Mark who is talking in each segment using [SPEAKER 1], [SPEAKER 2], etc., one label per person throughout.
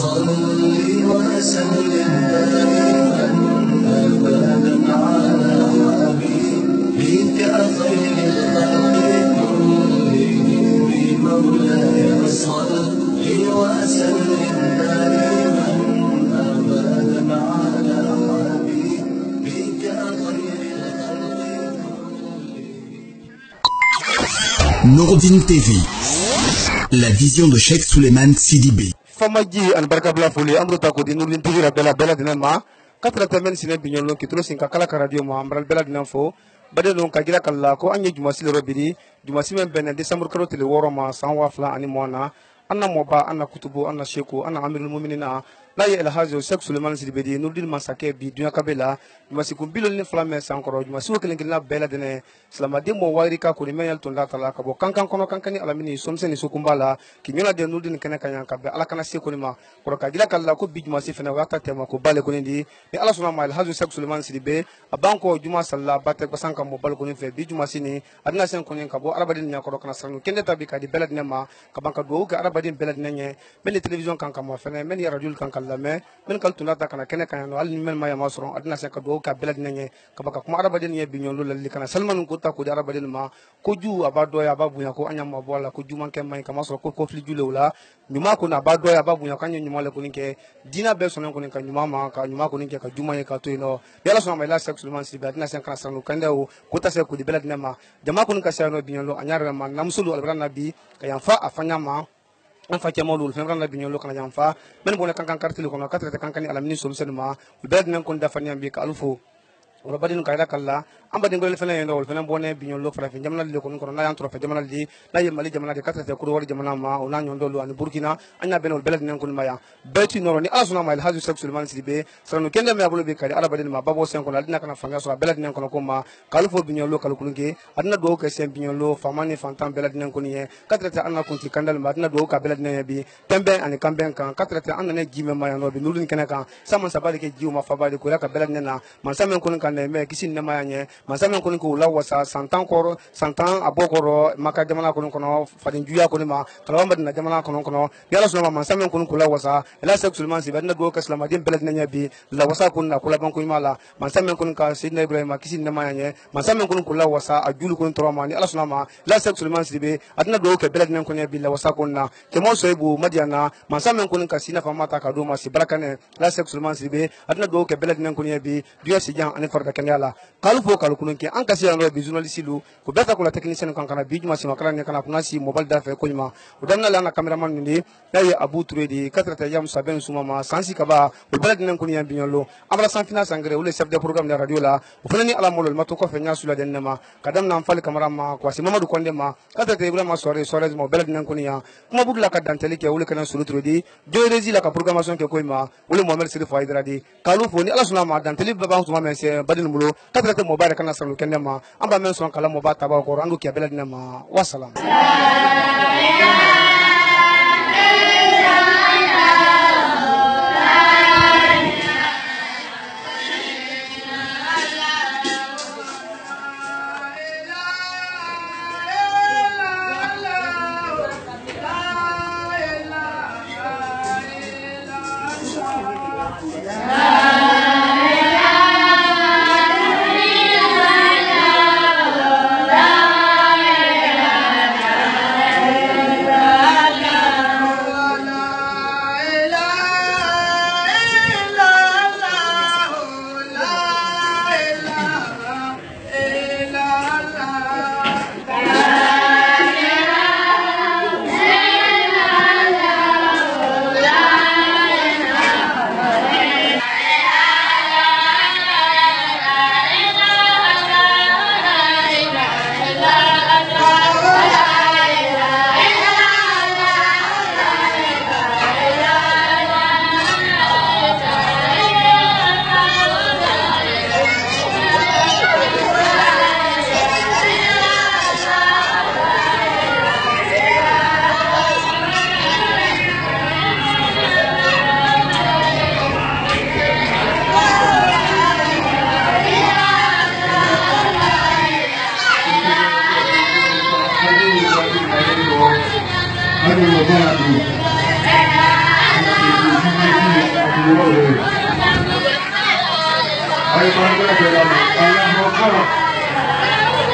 [SPEAKER 1] صل وسلم دائما أبدا على حبيبك خير الخلق كلهم مولاي صل وسلم دائما أبدا على حبيبك خير الخلق
[SPEAKER 2] Nourdine TV, la vision de Cheikh Souleymane Sidibé.
[SPEAKER 3] Famaji an barka bla foli amru ta ko di Nourdine TV la bela dinan ma katra tamen sine binyolo kitro sin ka kala radio ma amral bela dinan fo bade don ka gira kala ko anye jumasi le robiri jumasi men ben décembre karo tele woro ma san wafla ani mona anna moba anna kutubu anna sheku anna amirul mu'minina la ya el hajo Cheikh Souleymane Sidibé di Nourdine masake bi dunya kabela jumasi kumbilo ni flame sankoro jumasi wo kelen kelen bela dine salama de mo wari ka ko ni men ton la tala ka bo kankan kono kankani alamini somse ni sukumbala ki nyola de Nourdine kene kanyan ka be ala kana se ko ni ma ko ka gira kala ko bi jumasi fena wata tema ko bale ko ni di ni ala suna ma el hajo Cheikh Souleymane Sidibé abanko juma salla batte ko sanka mo bal ko ni fe bi jumasi ni adna sen ko ni ka bo arabadin nya ko kana sanu kende tabi ka di bela dine ma ka banka do ga arabadin bela dine nye men television kanka ma fena men ya radio kanka la men kal tunata kana kene kanyan no al ni men ma ya masron adna sen ka do ka bela dine nye ka baka kuma arabadin ye bi nyolo lalli kana salman ko ta ko di arabadin ma ko ju abado ya babu nya ko anya ma bola ko ju man ken mai ka masro ko conflit jule wala nyuma ko na abado ya babu nya kanyo nyuma le ko ni ke dina be sonon ko ni ka nyuma ma ka nyuma ko ni ke ka juma ye ka to ino yalla sona mai la Cheikh Souleymane Sidibé adna sen kana sanu kande o ko ta se ko di bela dine ma jama ko ni ka sano bi nyolo anyar ma namsulu albrana bi ka yan fa afanya ma an fa kemolu fen ran la binyolo kana jamfa men bona kankan kartili kono katra kankani ala ministre senma bed nan kon dafani ambi ka alfo wala badin kayla kala amba dingol fene yendo fene bone binyolo fra fe jamna le kono na yan trofe jamna li la yemali jamna de katra ko wala jamna ma ona nyondo lo an burkina anya benol belad nan kon maya beti noro ni asuna ma el haju Cheikh Souleymane Sidibé sanu kende me abolo be kali ala badin ma babo sen kono adina kana fanga so belad nan kono ko ma kalfo binyolo kal kunke adina do ke sen binyolo famani fantam belad nan kon ye katra anna kunti kandal ma adina do ka belad nan bi tembe an kamben kan katra anna ne jime ma yano bi nulun kene kan saman sabali ke jiuma fabali ko la ka belad nan man samen kon kan me kisin ne ma yanye man samen kon ko la wasa santan koro santan abokoro maka jamana kon kono fadin juya kon ma kala wamba na jamana kon kono yalla sunu man samen kon ko la wasa la Cheikh Souleymane Sidibé adina do ka salama dem belad nan bi la wasa kon na kula ban ko mala man samen kon ka sidna Ibrahima kisin ne ma yanye man samen kon ko la wasa ajulu kon toro ma ni ala sunu ma la Cheikh Souleymane Sidibé adina do ka belad nan kon bi la wasa kon na ke mo so ibu madiana man samen kon ka sina famata ka do ma si barakane la Cheikh Souleymane Sidibé adina do ka belad nan kon bi duya si jan ani farda kenyala kalfo kalkunun ke an kasi an bi journaliste lu ko beta ko la technicien kan kana bi juma si makala ne kana kuna si mobile da fe ko nyima o danna la na cameraman ni dai Abu Touré di 4 yam saben suma ma sansi kaba o balad nan kun yam binyolo amala san finance engrais le chef de programme de radio la o fanani ala molol mato ko fe nya sula den ma kadam nan fal cameraman ko si Mamadou Konde ma 4 Ibrahima sore mo balad nan kun ya kuma budla ka danteli ke wule kana sulu trodi joyezi la ka programmation ke ko ma wule Mohamed Sirif Haidara di kalfo ni ala suna ma danteli baba suma men se badin mulo katra mobile kana sanu kende ma amba men son kala mobile taba ko andu ke belad ma wassalam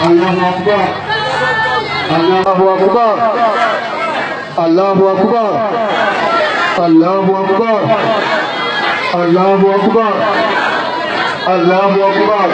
[SPEAKER 1] Allahu Akbar. Allahu Akbar. Allahu Akbar. Allahu Akbar. Allahu Akbar. Allahu Akbar.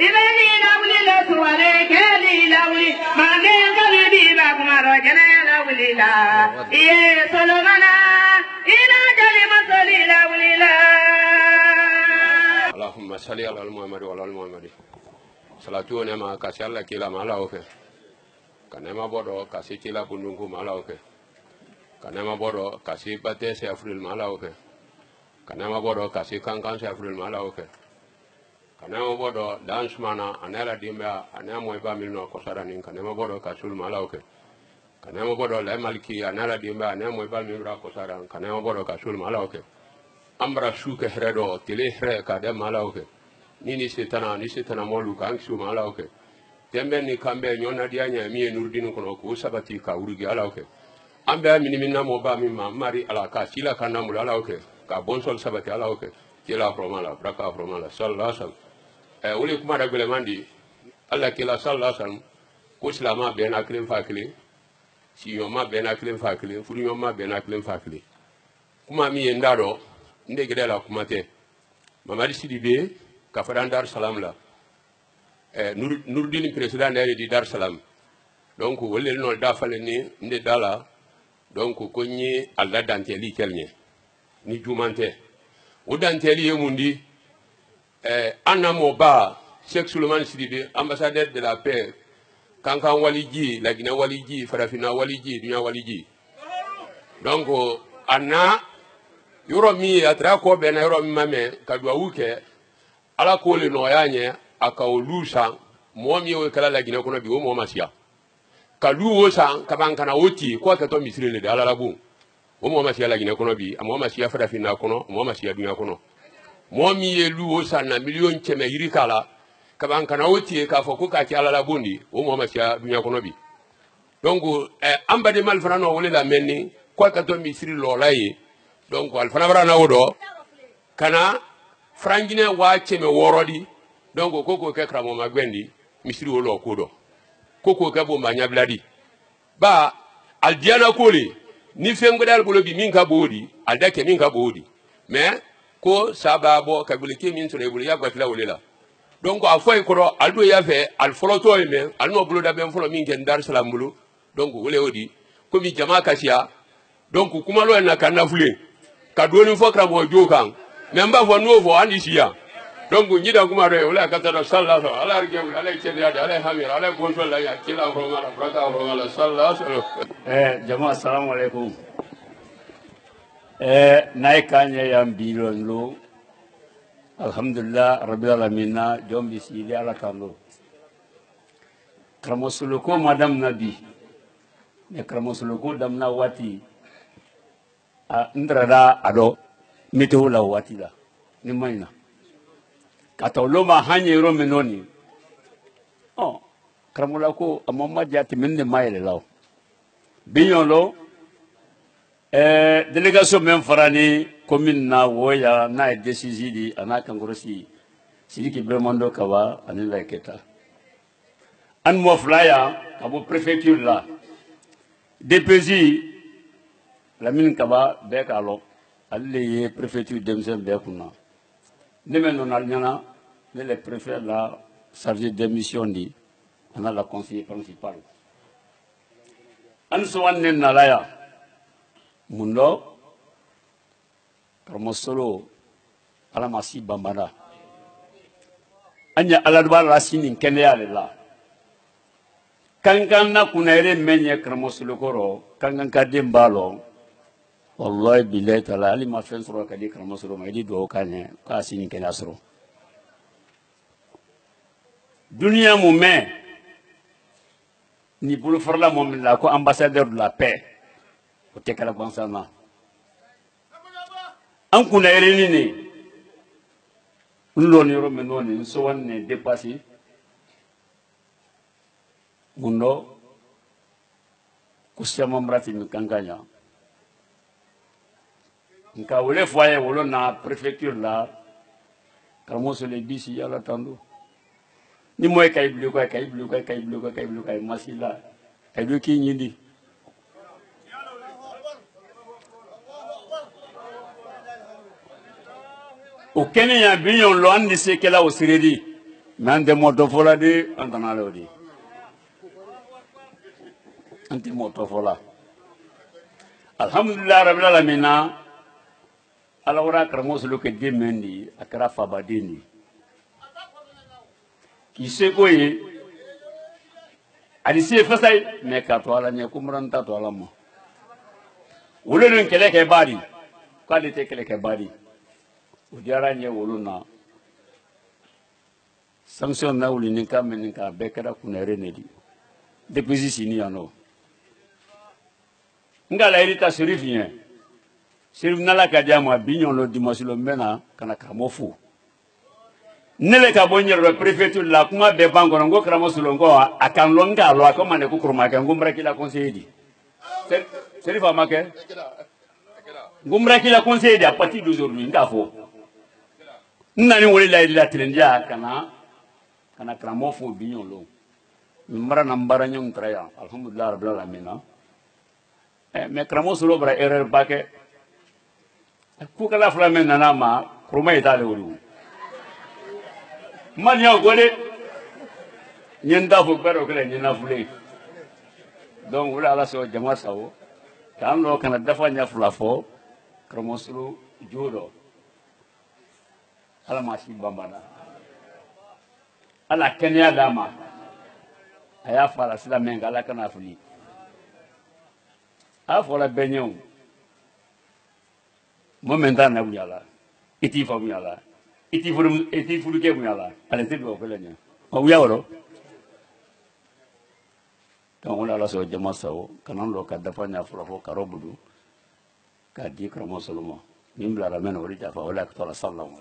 [SPEAKER 4] Ilani la wuli la suwale, keli la wuli, mane kabidi. وليلا إيه سلمنا إلى جلب صليلا وليلا
[SPEAKER 5] اللهم صل على محمد وعلى ال محمد صلاه ونعمه كاسي الله كلا ما لا اوكي كانما بودو كاسي كلا بندونكو ما لا اوكي كانما بودو كاسي باتي سي افريل ما لا اوكي كانما بودو كاسي كانكان سي افريل ما لا اوكي كانما بودو دانس مانا انالا ديمبا انا مويبا ميلنو كوسارا نين كانما بودو كاسول ما لا اوكي كانما بودو لا مالكي انالا ديمبا انا مويبا ميمرا كوسارا كانما بودو كاسول ما لا اوكي ambra shuke hredo tele hre ka de mala oke ni setana molu ka ankshu mala oke tembe ni kambe nyona dia nya mi nurdinu kono ko sabati ka urugi ala oke ambe mi minna mo ba mi ma mari ala ka sila kana mula ala oke ka bonsol sabati ala oke kila promala braka promala sallallahu alaihi wasallam wuli kuma da belemandi alla kila sallallahu alaihi wasallam ko islama be na klim fakli si yoma be na klim fakli furu yoma be na klim fakli kuma mi endaro nde gede la kumate mamadi sidibe ka fadan dar salam la nurdin president ndere di dar salam donc wolle no da fale ni nde dala donc ko nyi alla danteli kelnye ni jumante o danteli emundi anna mo ba Cheikh Souleymane Sidibe ambassadeur de la paix kankan waliji la Guinée waliji farafina waliji dunya waliji donc anna yoro mi atra ko be na yoro mi mame kadwa wuke ala ko le no yanye aka olusa mo mi o kala la Guinée kono bi o mo masia kalu o san kabanka na oti ko ka to misiri le ala labu o mo masia la Guinée kono bi mo masia farafina kono mo masia dunya kono mo mi elu o san na million cheme yiri kala kabanka na oti ka fo ko ka ti ala labundi o mo masia dunya kono bi donc ambade mal frano wole la menni ko ka to misiri lo laye donc alfana bara na wodo kana frangine wa cheme worodi donc koko ke kramo magwendi misiri wolo kodo koko ke bo manya bladi ba aldiana kole ni fengdal bolo bi min ka bodi aldake min ka bodi mais ko sababo ka bulike min so lebulu ya gwatla wolela donc a foy ko aldo ya fe al foloto me al no bulu da ben folo min ken dar salam bulu donc wole odi ko mi jama kasia donc kuma lo na kanafule kadoni fokra mo jokan memba fo novo anisia donc nyida kuma re wala katara sallallahu ala rgem ala chediade ala hamir ala control la ya kila ro ngala braka ro ngala sallallahu
[SPEAKER 6] jama assalamu alaikum nay kanye yam biro lo alhamdulillah rabbil alamin jombi sidi ala kando kramosuluko madam nabi ne kramosuluko damna wati ndrada ado meteo la wati la ni maina kata loma hanye ro menoni oh kramula ko amama jati menne maile law binyolo délégation même farani commune na woya na décision di anaka ngorosi sidiki bremondo kawa anila keta an mo flaya kabo préfecture la DPJ la mine kaba be kalo alle ye préfecture demsen be kuna neme non alnyana le préfet la chargé de mission di ana la conseiller principal an so wanne nalaya mundo promosolo ala masi bambada anya ala dba la sinin kene ya la kankan na kunere menye promosolo koro kankan kadem balo wallahi billahi taala ali ma fen soro kadi promosolo ma di do kanye ka sinin kene asro dunia mu me ni bulu farla mo la ko ambassadeur de la paix o te kala bansana an kuna ereni ne nlo ni ro menoni so wanne dépasser mundo kusema mrati mikanganya nka wole foyer wolo na préfecture la kamo so le bisi yala tando ni moy kay blu ko masila kay do ki nyindi o Kenya biyon lo andi se kala o siredi mande moto fola de antana lodi anti moto fola alhamdulillah rabbil alamin ala wara karamo sulu ke demendi akara fabadini ki se koye ali se fasay me ka to ala ne kumranta to ala mo wulun kele ke bari qualité kele ke bari o diara nye wuluna sanction na wuli ni kam ni ka bekara kunere ne di depuis ici ni ano ngala irita shérif yen shérif nala ka dia mo bignon lo dimanche lo mena kana kamofu nele ka bonyer le préfecture la kuma be bango ngo kramo sulongo akan longa lo akoma ne kukuruma ka ngumbra kila conseiller di shérif amake ngumbra kila conseiller di à partir d'aujourd'hui ngafo nani wole la trendia kana kramofu bignon lo mara nambara nyong traya alhamdulillah rabbil alamin mais kramo sulo bra erreur bake ku kala flamen nana ma kroma itale wulu man yo gode nyenda fo baro kala nyina fule donc wala ala so jama sawo kan lo kana dafa nya fula fo kramo sulo jodo ala ma shi bambana ala kenya dama aya fala sila menga ala kana fuli afola benyon momenta na buyala iti fa buyala iti furu ke buyala ale te do pelenya o buyawro to wala la so jama sawo kanan lo ka dafa nya fura fo karobudu ka di kramo solomo nimbla la men wori jafa wala ka tola sallallahu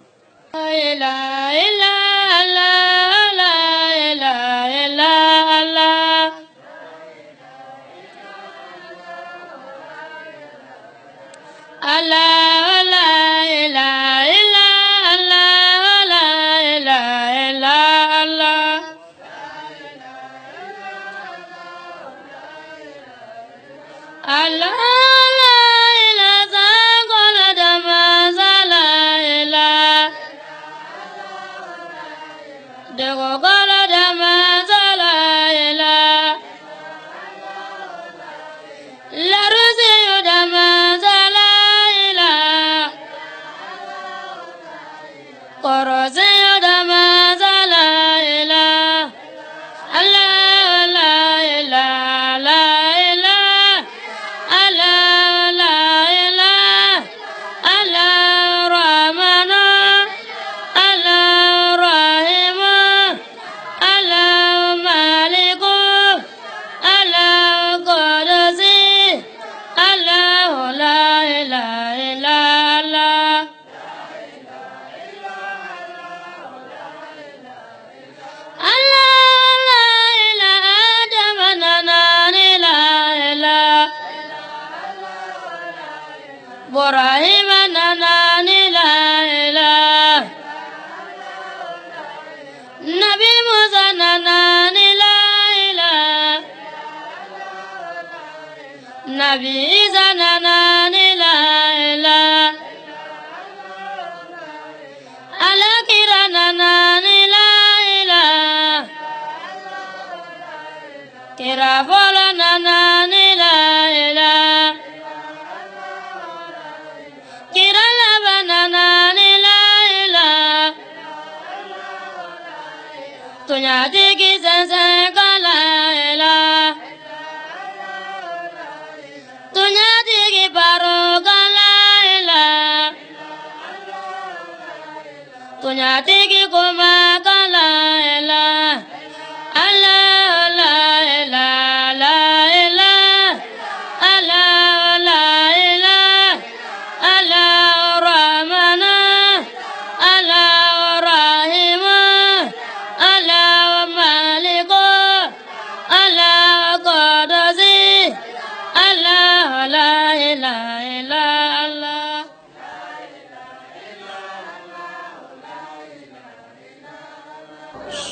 [SPEAKER 7] la ilaha illa allah la ilaha illa allah Allah la ilaha illa Allah la ilaha illa Allah Allah la ilaha qala dama la ilaha dego qala dama la ilaha la ruzi dama Korose dama la ilaha Allah la ilaha la ilaha Allah la ilaha Allah Rahmana Allah Rahima Allah Maliku Allah Qudsi Allah la ilaha illa Allah Borahima nana la ilaha Nabi Musa nana la ilaha Nabi Isa nana la ilaha Alakira nana la ilaha Kirafola nana la ilaha Kirala banana la ilaha Tunya digi sense kala ilaha Tunya digi baro kala ilaha Tunya digi kuma kala ilaha Allah la ilaha la ilaha Allah la ilaha Allah Rahmana Allah Rahima Allah Maliku Allah Qudsi Allah la ilaha illa Allah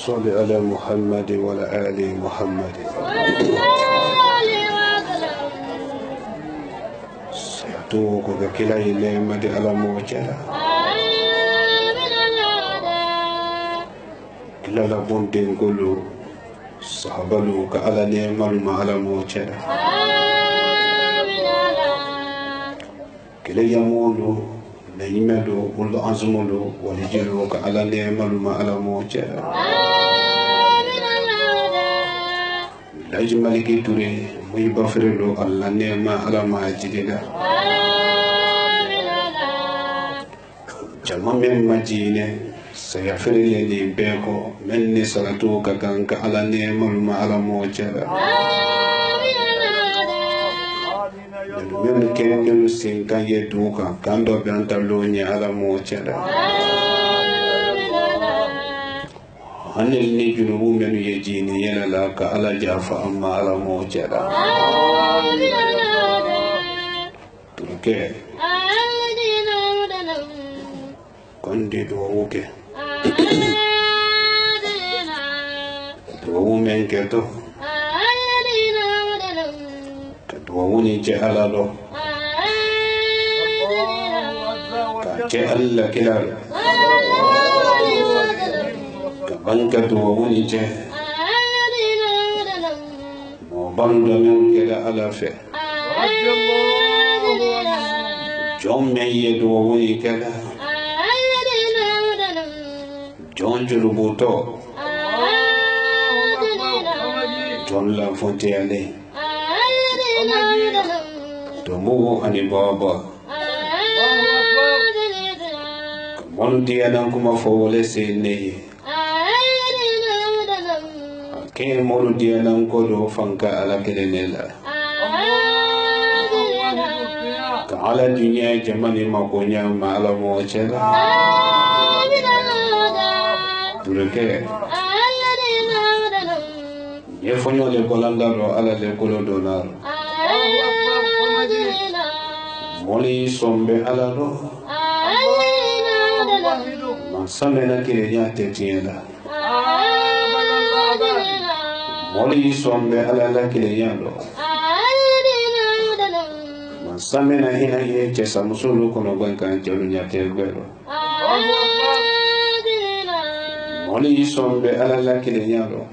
[SPEAKER 1] صل على محمد وعلى آل محمد سيعطوك كلا يلمد على موجة كلا لبندين كله صحبلوك على نعم على موجة kele yamolo na yimedo ulo anzumolo wali jelo ka ala ne maluma ala mo cera laji maliki ture muy bafrelo alla ne ma ala ma jidida jalma men majine saya frele ni beko men ni salatu ka kanka ala ne maluma ala mo cera men kende sin kanye duka kando banta lonya ala mo cera hanel ni junubu men yejini yana la ka ala jafa amma ala mo cera turke kondi do wuke do men keto wawuni ce alalo ka ce Allah kilaro ka banka to wawuni ce mo bando men keda ala fe jom men ye do wawuni keda jon julubuto jon la fonte ale Tomu ani baba Mon dia nan kuma fowole sene Ke mon dia nan ko do fanka ala kelenela Ka ala dunya jamani makonya ma ala mo chela Tureke Ye fonyo le kolanda ro ala le kolodonar Moli sombe ala ro Mansame na kirenya tetiela Moli sombe ala la kirenya ro Mansame na hina ye chesa musulu kono gwanka njolu nyate gwero Moli sombe ala la kirenya ro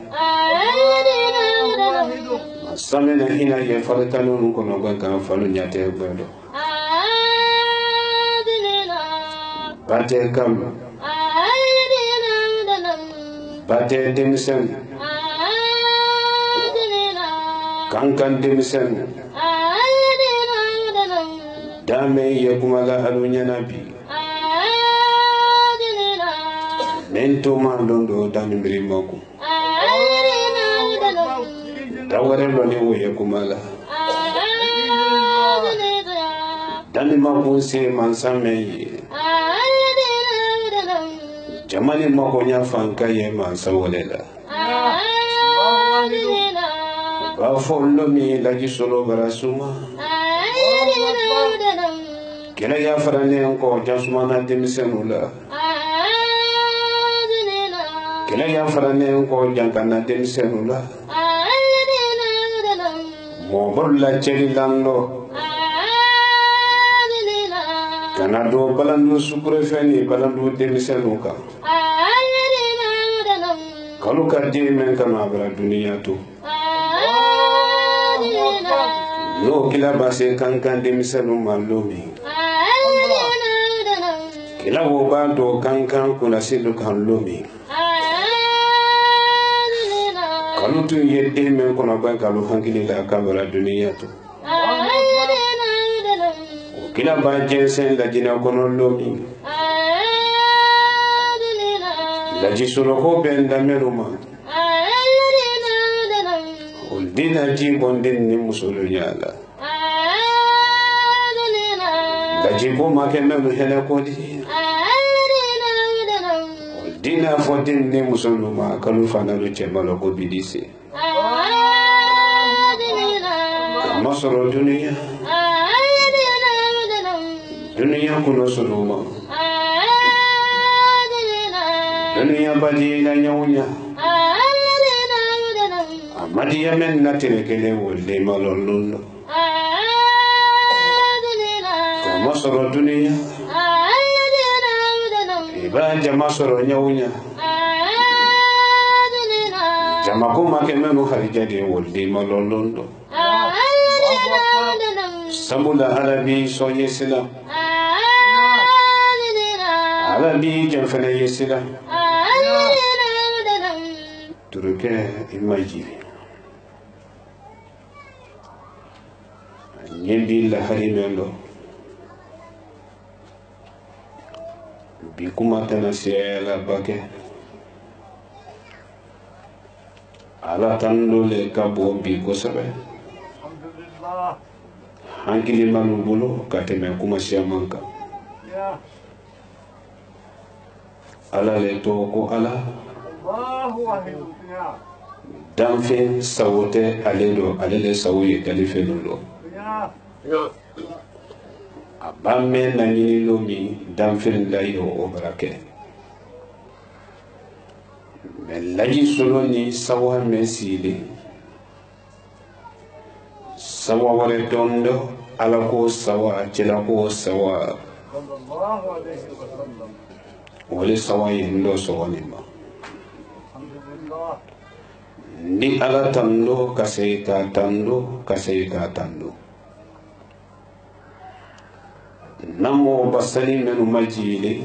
[SPEAKER 1] Mansame na hina ye faletanu kono gwanka falu nyate gwero Bate kam Bate demisen Kankan demisen Dame yekumala alunya nabi Mento mandondo dami mrimoku Daware loni wo yekumala Dami mapunse mansame Jamani makonya fanka ye mansa wolela Bafolo mi lagi solo barasuma Kela ya farane anko jasumana demisenula Kela ya farane anko jankana demisenula Mobolla cheri lando Kanado balandu sukure feni balandu demisenuka Kalu kardi men kama bara dunia tu No kila base kankan demisenu malumi Kila wobando kankan kuna sidu kan lumi Kalu tu yedde men kuna ba kalu hankili la kabara dunia tu Kila ba jensen la jina kono lumi La jisuro ko benda meruma Dina jibon din ni musulu nyala La jibo make melu hele kodi Dina fodin ni musulu ma kalu fana lu chemalo ko bidisi Masoro dunia Dunia kuno suluma Dunia badi na nyaunya Amadi yamen na terekele wole malololo Masoro dunia Iba jama soro nyaunya Jama kuma kemenu harijade wole malololo sabula arabi so yesila arabi jamfana yesila turuke imaji nyendi la harimendo bi kuma tana sela bake ala tando le kabo bi ko sabe hankili manu bulu kateme kuma siamanka ala le to ko ala danfe sawote aledo alele sawoye kalife lolo abame na nyini lomi danfe layo o barake me laji solo ni sawa mesile sawa wale dondo ala ko sawa jela ko sawa wale sawa yindo so wanima ni ala tando kaseta tando namo basali menu majile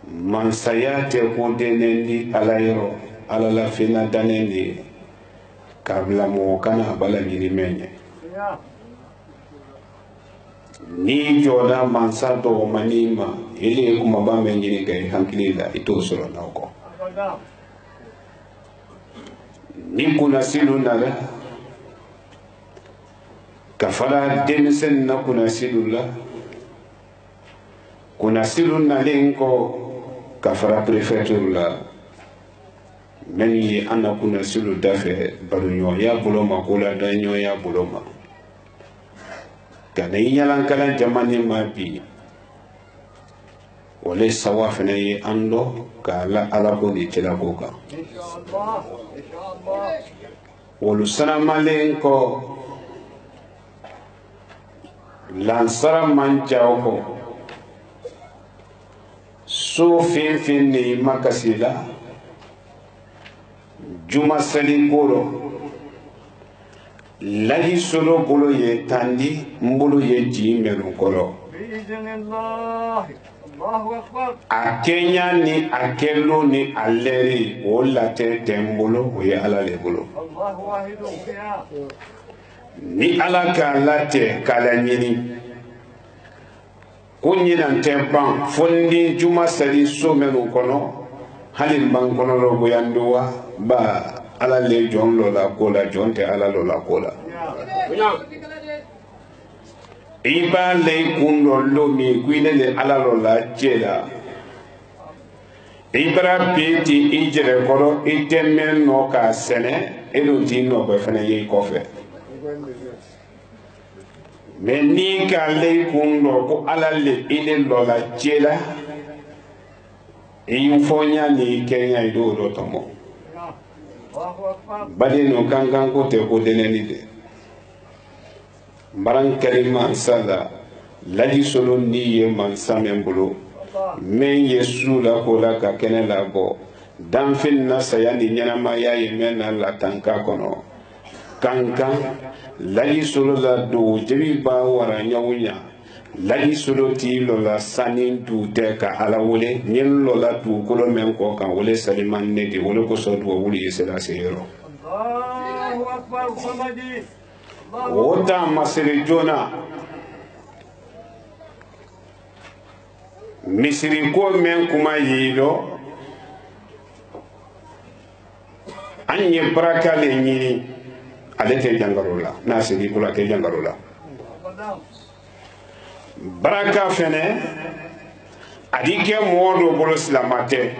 [SPEAKER 1] mansayate ko denendi ala yoro ala la fina danendi kabla mo kana bala nyini menye ni joda mansa to manima ile kuma ba men nyini gay hankilila ito solo nawko ni kuna silu nala kafala demisen na kuna silu la kuna silu nalenko kafara prefecture la meni ana kuna silu dafe balunyo ya buloma kula danyo ya buloma kana yalan kala jamani mabi wale sawa fene ando kala ala ko ni tela ko ka inshallah wolu salamalen ko lansara manjao ko so fin ni makasila juma sali koro lahi solo bolo ye tandi mbolo ye ji melu koro a kenya ni a kelo ni a leri o late tembolo o ye ala le bolo ni ala ka late kala nyini ko nyina tempan fondi juma sali so melu kono halin ban kono ro boyanduwa ba ala le jon lo la kola jonte ala lo la kola iba le kundo lo mi guine le ala lo la jela ibra peti ijere koro itemen no ka sene elo dino be fene ye kofe meni ka le kundo ko ala le ile lo la jela infonya ni kenya ido do tomo bade no kankan ko te ko deneni de maran kalima sala laji solo ni ye man samembulu men yesu la ko la ka kenela go dan fin na sayani nyanama ya ye men la tanka kono kankan laji solo la do jibi ba wara nyawunya laji solo ti lola sanin tu te ka ala wole nyen lola tu kolo men ko kan wole saliman ne di wole ko so do wuli sela seyro Allahu akbar samadi wota masiri jona misiri ko men kuma yilo anye baraka le nyini alete jangarola nasiri kula ke jangarola baraka fene adike modo bolo silamate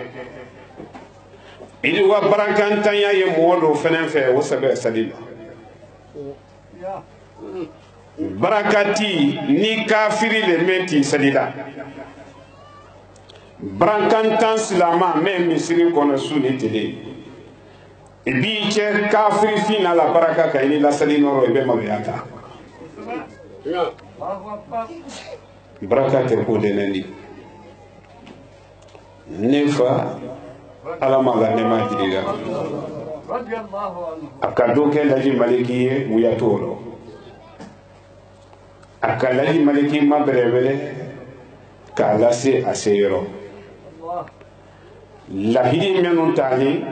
[SPEAKER 1] ili wa baraka ntanya ye modo fene fe wosabe sadila barakati ni kafiri le menti sadila barakantan silama men misiri kono suni tele ibi che kafiri fina la baraka ka ini la sadinoro ibe mabiyata barakate ko deneni nefa ala maga nema jidira akado ke laji maliki ye wuyatolo akalaji maliki mabrebele kala se aseyro lahidi menu tali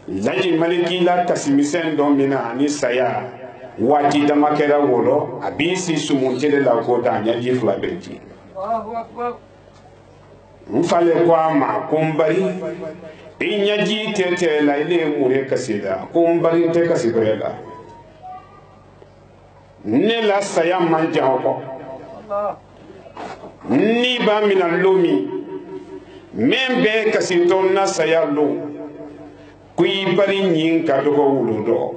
[SPEAKER 1] laji maliki la kasimisen domina ni saya wati damakera wolo abisi sumuntele la kota nyaji flabeji mfale kwa ma kumbari inyaji tete la ile mure kasida kumbari te kasidrela ne la saya manja ko ni ba mina lomi membe kasiton na saya lo kui bari nyin ka dogo wuludo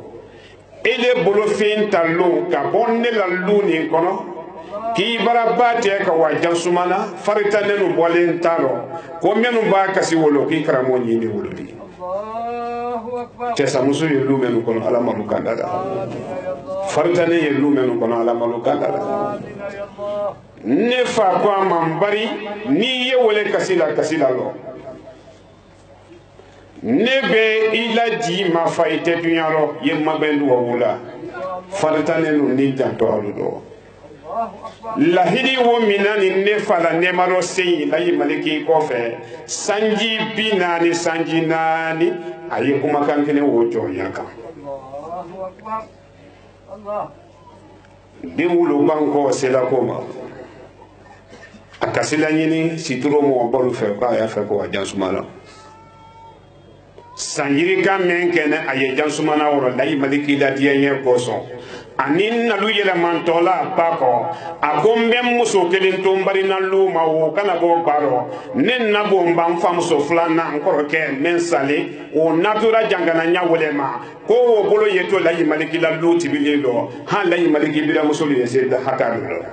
[SPEAKER 1] ele bolo fin tallo ka bonne la luni kono ki bara bate ka wajan sumana farita nenu bolen talo ko menu ba kasi wolo ki karamo nyini wuludi te samusu yelu menu kono ala malukanda da farita ne yelu menu kono ala malukanda da ne fa ko mambari ni ye wole kasila lo nebe ila ji ma faite dunyaro ye mabendu wula farita nenu ni janto aludo lahidi wo minani ne fala ne maro seyi layi maliki kofe sanji binani sanji nani ayi kuma kankene wo joyaka de wulo banko sela koma akasila nyini situro mo bolu fe ko ya fe ko wajansumala sanjiri ka men kene aye jansumana woro layi maliki la diye koso anin nalu yele mantola pako akombe muso kelin tombari na luma wo kana go baro nen na bo mbam fam so flana encore ke men sale o natura jangana nya wolema ko wo bolo yeto layi maliki la luti bilelo ha layi maliki bila muso le seda hatarulo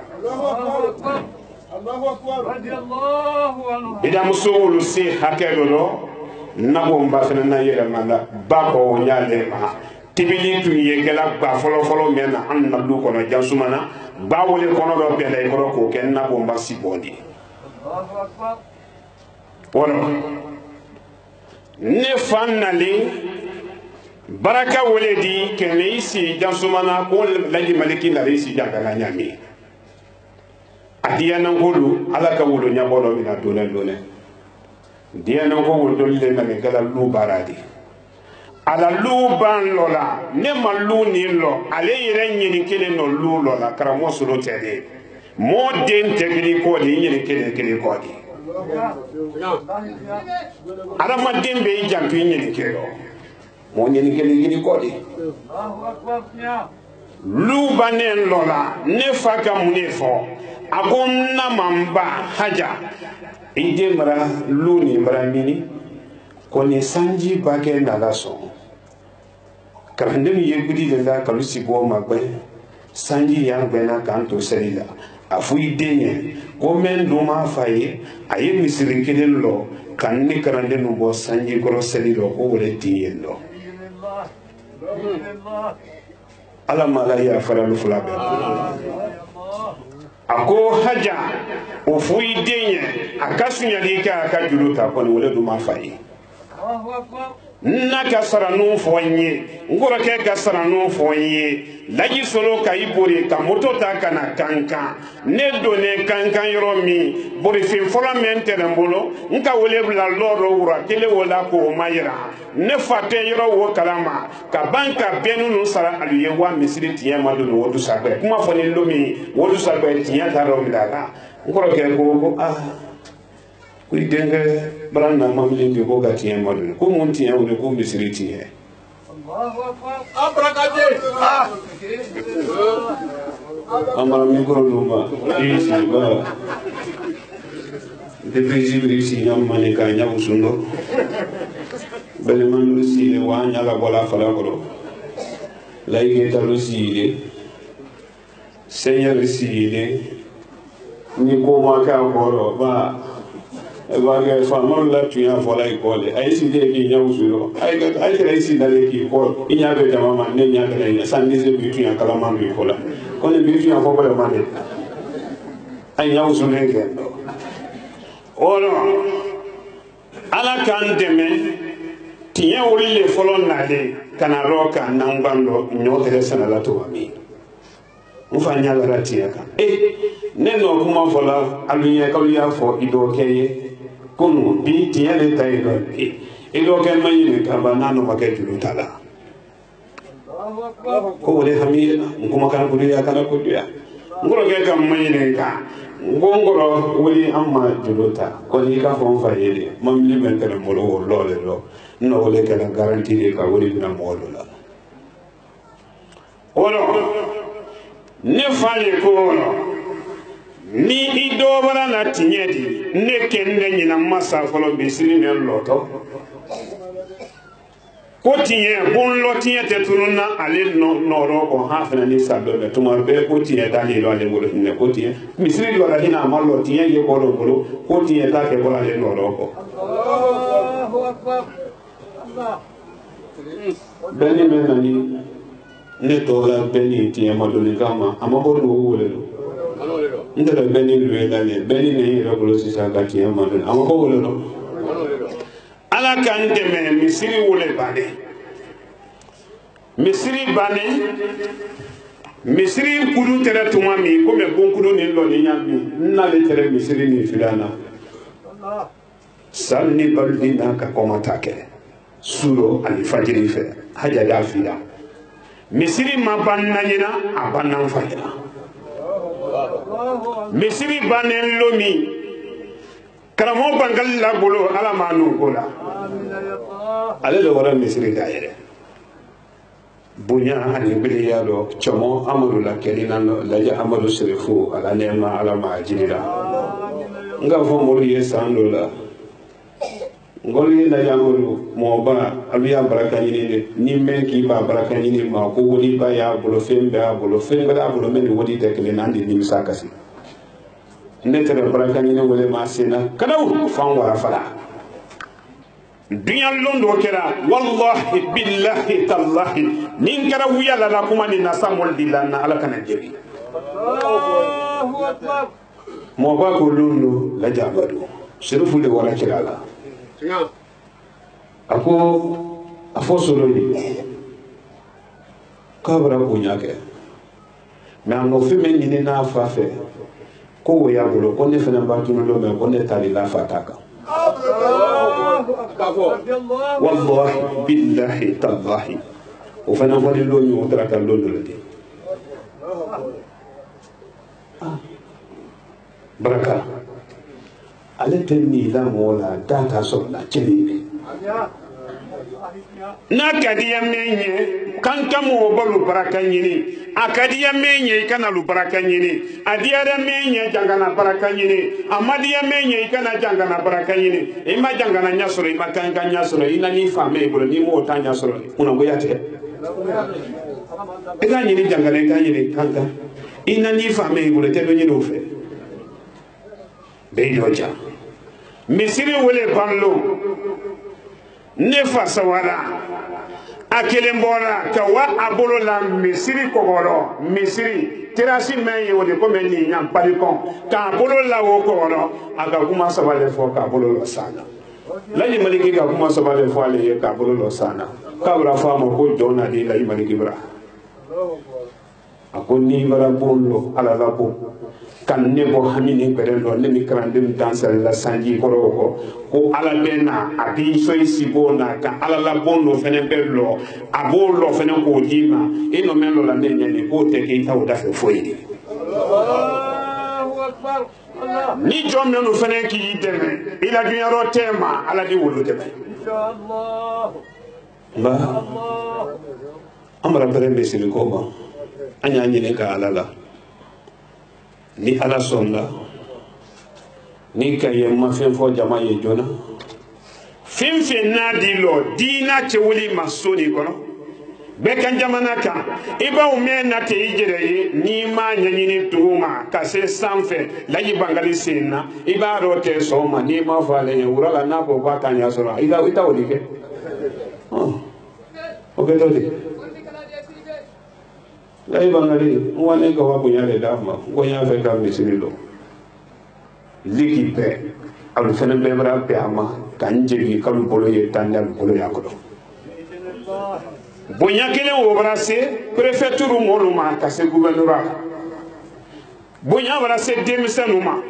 [SPEAKER 1] Allahu akbar radiyallahu anhu ida muso lu si hakelo nabo mbafena na yele mala bako nyalema tibili tu yekela ba folo mena anna du kono jansumana ba wole kono do pele ko ko ken na bomba sibondi Allahu akbar wono ne fannali baraka wole di ken isi jansumana ko laji maliki na isi jangana nyami adiana ngolu ala ka wolo nyabolo mina dole diana ko wolo le na ngala lu baradi ala lu ban lola ne ma lu ni lo ale yere nyini kele no lu lola karamo solo tede mo den tegri ko di nyini kele ko di ala ma den be jampi nyini kelo mo nyini kele ko di lu banen lola ne faka munefo akom na mamba haja ide mara lu ni mara mini ko ni sanji bake na laso karandemi yegudi de la kalusi bo magbe sanji yang bena kanto selila afu idenye ko men do ma faye aye misiri kelen lo kanni karandenu bo sanji koro selilo ko wole tiyendo ala malaya faralu fulabe ako haja o fu idenye akasunya lika akajuluta ko wole do ma faye naka saranu fonye ngora ke ka saranu fonye laji solo ka ibori ka moto ta kana kankan ne done kankan yoromi bori fin fola mentere mbolo nka wole bla loro wura tele wala ko mayira ne fate yoro wo kalama ka banka benunu sara aluye wa misiri tiya madulu wodu sabe kuma foni lomi wodu sabe tiya taro midala ngora ke ko kuy denga branda mamli bi ko gati en modul ko mon tiye woni ko misiri tiye Allahu akbar abrakate amara mikro luma isi ba de président si nyam mané ka nyaw sundo bele man lu si le wa nyala bola fala ko lay ke ta lu si le seigneur si le ni ko ma ka boro ba Evague famon la tu ya fola ikole ay si de ki nyaw sulo ay kere si dale ki ko inya be jama man ne nya dale ne sandize bi tu ya kala man bi fola ko ne bi tu ya fola man ne ay nyaw sulo ke do olo ala kan deme tiɲɛ wulile fɔlɔ nalen ka na rɔ ka nanban dɔ ɲɔ tɛrɛ sɛnɛla to min n fa ɲagara tiɲɛ kan ne nɔ kuma fɔla alu ɲɛ k'alu y'a fɔ i dɔgɔkɛ ye kunu bi tiɲɛ de ta ye dɔ i dɔgɔkɛ ma ɲini ka ban n'a nɔ ma kɛ juru ta la ko o de hami ye na n kumakan kuduya kana kuduya n kɔrɔkɛ ka ma ɲini kan n ko n kɔrɔ wuli an ma juru ta ko n'i ka fɔ n fa ye de mobili bɛ kɛlɛ bolo o lɔ de lɔ n nɔ wele kɛlɛ garanti de ka wuli bɛna mɔgɔ dɔ la o lɔ ne fa ye ko o lɔ ni i dɔbara la tiɲɛ di ne kɛnɛ ɲinan masa fɔlɔ bisiri mɛ lɔtɔ ko tiɲɛ bon lɔ tiɲɛ tɛ tunun na ale nɔrɔ kɔ han fana ni sa dɔ bɛ tuma bɛɛ ko tiɲɛ t'a le lɔ ale bolo hinɛ ko tiɲɛ misiri dɔ la hinɛ a ma lɔ tiɲɛ ye bɔ dɔ bolo ko tiɲɛ t'a kɛ bɔ ale nɔrɔ kɔ bɛɛ ni bɛ nani ne tɔgɔla bɛɛ ni tiɲɛ ma doni kama a ma bɔ dugu wele do n tɛ bɛɛ ni luwe la ne bɛɛ ni ne yɛrɛ bolo sisan ka tiɲɛ ma doni a ma bɔ wele do ala k'an dɛmɛ misiri wele bannen misiri bannen misiri kudu tɛrɛ tuma min komi bonkudu ni lɔnniya min n'ale tɛrɛ misiri ni filan na sali ni baludi n'a ka kɔma ta kɛ suro ani fajiri fɛ hajja y'a fila misiri ma ban na ɲina a ban na n fa ɲina misiri bannen lomi karamɔgɔ bangali la bolo ala ma n'u ko la ale de wɔrɔ misiri da yɛrɛ bonya ani biliya dɔ cɔmɔ amadu la kɛlina lajɛ amadu serefu ala nɛma ala ma jirira n k'a fɔ mori ye san dɔ la ngoli lajɛ amadu mɔgɔba alu y'a baraka ɲini de ni mɛn k'i b'a baraka ɲini ma ko wodiba y'a bolo fɛn bɛɛ y'a bolo fɛn bɛɛ y'a bolo mɛ ni wodi tɛ kelen n'an de nimisa kasi ne tɛrɛ baraka ɲini wele ma senna kadaw fan wara fala dunya lon dɔ kɛra wallahi billahi tallahi ni n kɛra wuya la kuma ni na samol dila na ala kana jeri mɔgɔba ko lon do lajɛ amadu serufu de wara kira la a ko a fɔ solo ye k'a bara bonya kɛ mɛ a nɔfɛ bɛ ɲini n'a fa fɛ ko wo y'a bolo ko ne fana b'a tunu lɔ mɛ ko ne tali la fa t'a kan wallahi billahi tallahi o fana fɔli lɔ min o taara ka lɔ dɔ la de baraka ale tɛ nin la mɔgɔ la da t'a sɔrɔ la cɛnni bɛ n'a ka di ya min ye kan ka mɔgɔ balo baraka ɲini a ka di ya min ye i kana lu baraka ɲini a diyara min ye jangana baraka ɲini a ma di ya min ye i kana jangana baraka ɲini i ma jangana ɲɛ sɔrɔ i ma kan ka ɲɛ sɔrɔ i na n'i fa mɛ i bolo n'i m'o ta ɲɛ sɔrɔ kunnangoya tɛ i ka ɲini jangana i ka ɲini kan kan i na n'i fa mɛ i bolo i tɛ dɔ ɲini o fɛ bɛɛ dɔ ja misiri wele banlo ne fa sawara a kelen bɔra ka wa a bolo la misiri kɔkɔrɔ misiri terasi mɛn ye o de ko mɛ nin yan palikɔn k'a bolo la o kɔkɔrɔ a ka kuma saba de fɔ k'a bolo lɔ sanna laji maliki ka kuma saba de fɔ ale ye k'a bolo lɔ sanna k'a bɛra fɔ a ma ko jɔn na di laji maliki bara a ko n'i bara bon lɔ ala la bon kan ne bɔ hami ni gbɛrɛ lɔ ne ni kalanden dansari la sanji kɔrɔ o kɔ ko ala bɛ na a b'i sɔn i si b'o na ka ala la bon dɔ fɛnɛ bɛ lɔ a b'o lɔ fɛnɛ k'o d'i ma i nɔ mɛn lɔ la ne ɲɛ nin k'o tɛ k'i ta o da fɛ foyi de ni jɔn minnu fɛnɛ k'i dɛmɛ i la dunyɔrɔ tɛ ma ala de wolo dɛmɛ nka an bara pɛrɛn bɛ siri ko ma an y'a ɲini ka ala la ni ala sɔnna ni ka ye ma fɛn fɔ jama ye joona fɛn fɛn n'a di lɔ diina cɛwuli ma so nin kɔnɔ bɛɛ ka jamana kan i b'aw mɛn na ten i yɛrɛ ye n'i ma ɲɛɲini dugu ma ka se sanfɛ laji bangali sen na i b'a dɔn tɛ sɔn ma n'i ma fɔ ale ye wura la n'a ko k'a t'a ɲɛ sɔrɔ i t'o de kɛ o bɛ dɔ de laji bangali n wa ne ka wa bonya de d'a ma n ko n y'a fɛ ka misiri lɔ liki bɛɛ a bɛ fɛnɛ bɛɛ bara bɛn a ma ka n jigi k'alu bolo ye tan ni alu bolo y'a kɔrɔ bonya kelen o bara se préfecture molu ma ka se gouvernorat bonya bara se demisenu ma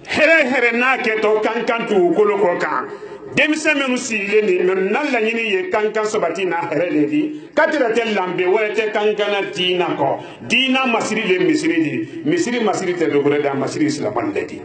[SPEAKER 1] here na ke to kankan tu kolo ko kan demisenu menu siile ni men nan la nyini ye kankan sobati na here le di katira tel lambe wete kankana dina ko dina masiri le misiri masiri te dogore da masiri islaman le di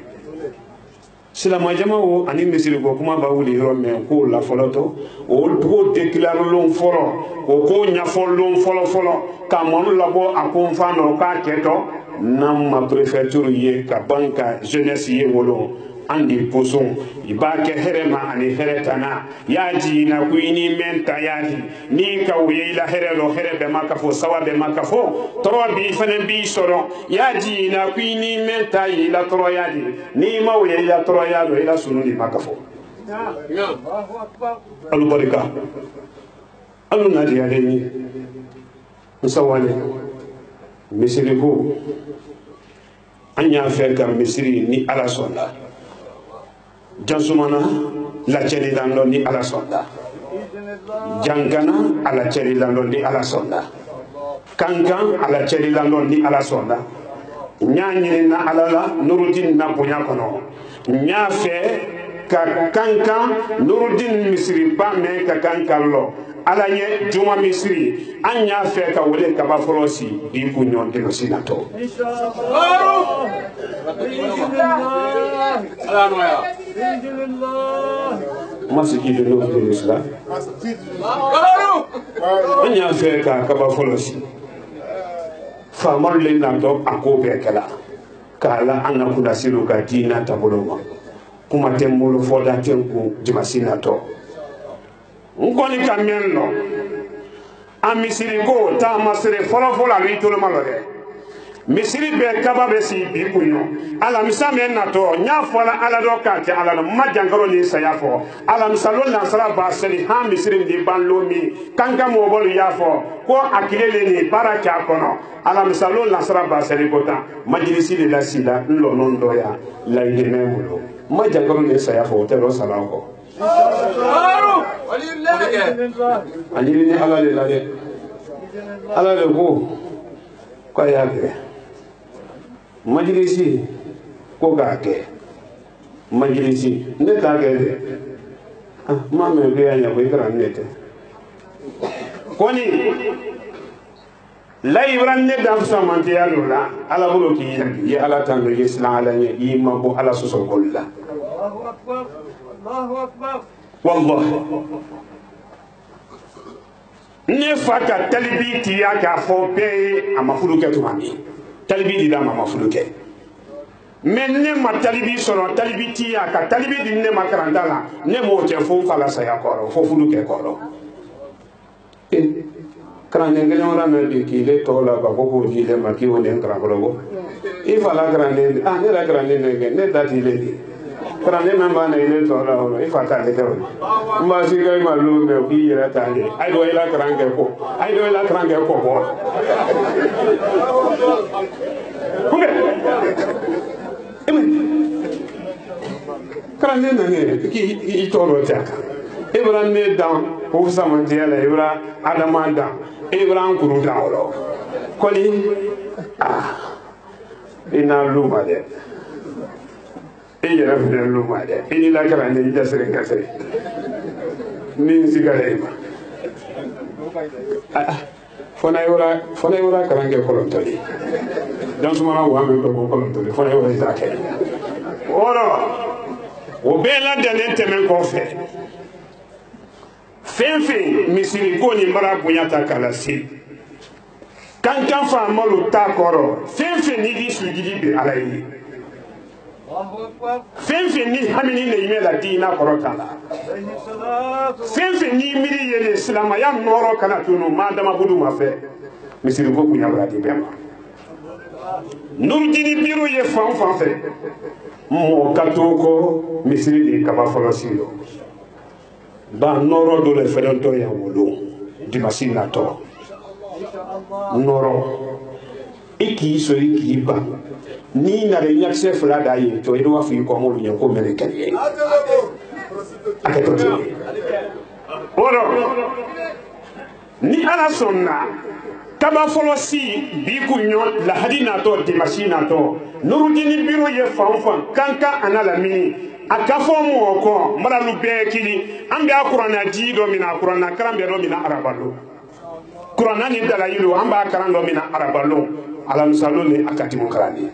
[SPEAKER 1] silama jama wo ani misiri ko kuma ba wuli ro men ko la foloto o do déclare lon folo o ko nya folon folo ka mon labo akon fa no ka keto nam ma préfecture ye ka banka jeunesse ye wolo andi poson ibake herema ani heretana yaji na kuini menta yaji ni ka wuye la herelo herebe makafo sawabe makafo torobi fanen bi soro yaji na kuini menta ila toro yaji ni ma wuye ila toro yado ila sununi makafo alu barika alu nadi yadeni musawale misiri ko anya feka misiri ni ala sonda jansumana la ceri lando ni ala sonda jangana ala ceri lando ni ala sonda kankan ala ceri lando ni ala sonda nyanyini na ala la nurudin na bonya kono nyafe ka kankan nurudin misiri ba me ka kankan lo ala nye juma misiri anya fe ka wole ka ba forosi bi kunyon de sinato masjid no de islam anya fe ka ba forosi fa marle na do akobe kala kala anna kula silu ka dina tabuloma kuma temmolo foda tenku jimasina to ngoni kamien no amisiri ko ta masere folo la wi tolo malore misiri be kaba be si bi kunyo ala misame na to nya fola ala do ka ti ala no majangaro ni sayafo ala misalo na sala ba seli ha misiri di banlo mi kanga mo bolu yafo ko akilele ni baraka kono ala misalo na sala ba seli kota majlisi de la sida nlo non do ya la ngene mulo majangaro ni sayafo te ro sala ko alili ni ala le la de ala le ko ya ke majlisi ko ga ke majlisi ne ta ke de ma me be ya ko ikra nete koni la ibran ne da fa man te ya la ala bolo ki yi ala tan de islam ala ni yi ma bo ala so so golla Allahu akbar wallahi ne faka talibi tiya ka fo be amafulu ke tumani talibi di da amafulu ke men ne ma talibi soro talibi tiya ka talibi di ne makaranda la ne mo te fo fala saya koro fo fulu ke koro krane ngene ora me di ki le tola ba ko di le ma ki woni nkra ko e fala krane ne la krane ne dati le di krane memba na ile tola ho e fata le do mba si ga ma lu me ki yera tande ai do ila krange ko bo kumbe krane na ne ki i tolo taka ibran ne dan ko sama diala ibra adama dan ibran kuru dan wolo koli ina luma de yɛrɛ fɛnɛ luma dɛ i ni lakara ne i jasiri kasiri ni sigara ma fana yɔrɔ kalan kɛ kɔlɔntɔli dansumana wa min bɛ ko kɔlɔntɔli fana yɔrɔ i t'a kɛ wɔrɔ o bɛɛ ladalen tɛmɛ kɔfɛ fɛn fɛn misiri ko ni mara bonya ta kala se kankan fa malo t'a kɔrɔ fɛn fɛn ni di sujidi bi ala ye fɛn ni hamini ne yime la diina kɔrɔ ta la fɛn ni miri ye silamaya nɔrɔ kana tunu maa dama budu ma fɛ misiri ko kun yabara di bɛɛ ma nurudini biro ye fan fan fɛ mɔgɔ ka to ko misiri de kaba fɔlɔ si lo ba nɔrɔ dɔ le fɛnɛ tɔ ya wolo dimasi natɔ nɔrɔ i k'i so i k'i ban ni na re nyakse fula da yi to ido wa fi ko mo yen ko mele kale a ke to oro ni ala sonna kaba folo si bi kunyo la hadina to di machine to nurudini biro ye fanfan kanka anala mi akafo mu ko maralu be kili ambe akurana di do mina akurana karambe do mina arabalo kurana ni dalayilu amba karando mina arabalo ala musalo ni akati mukarani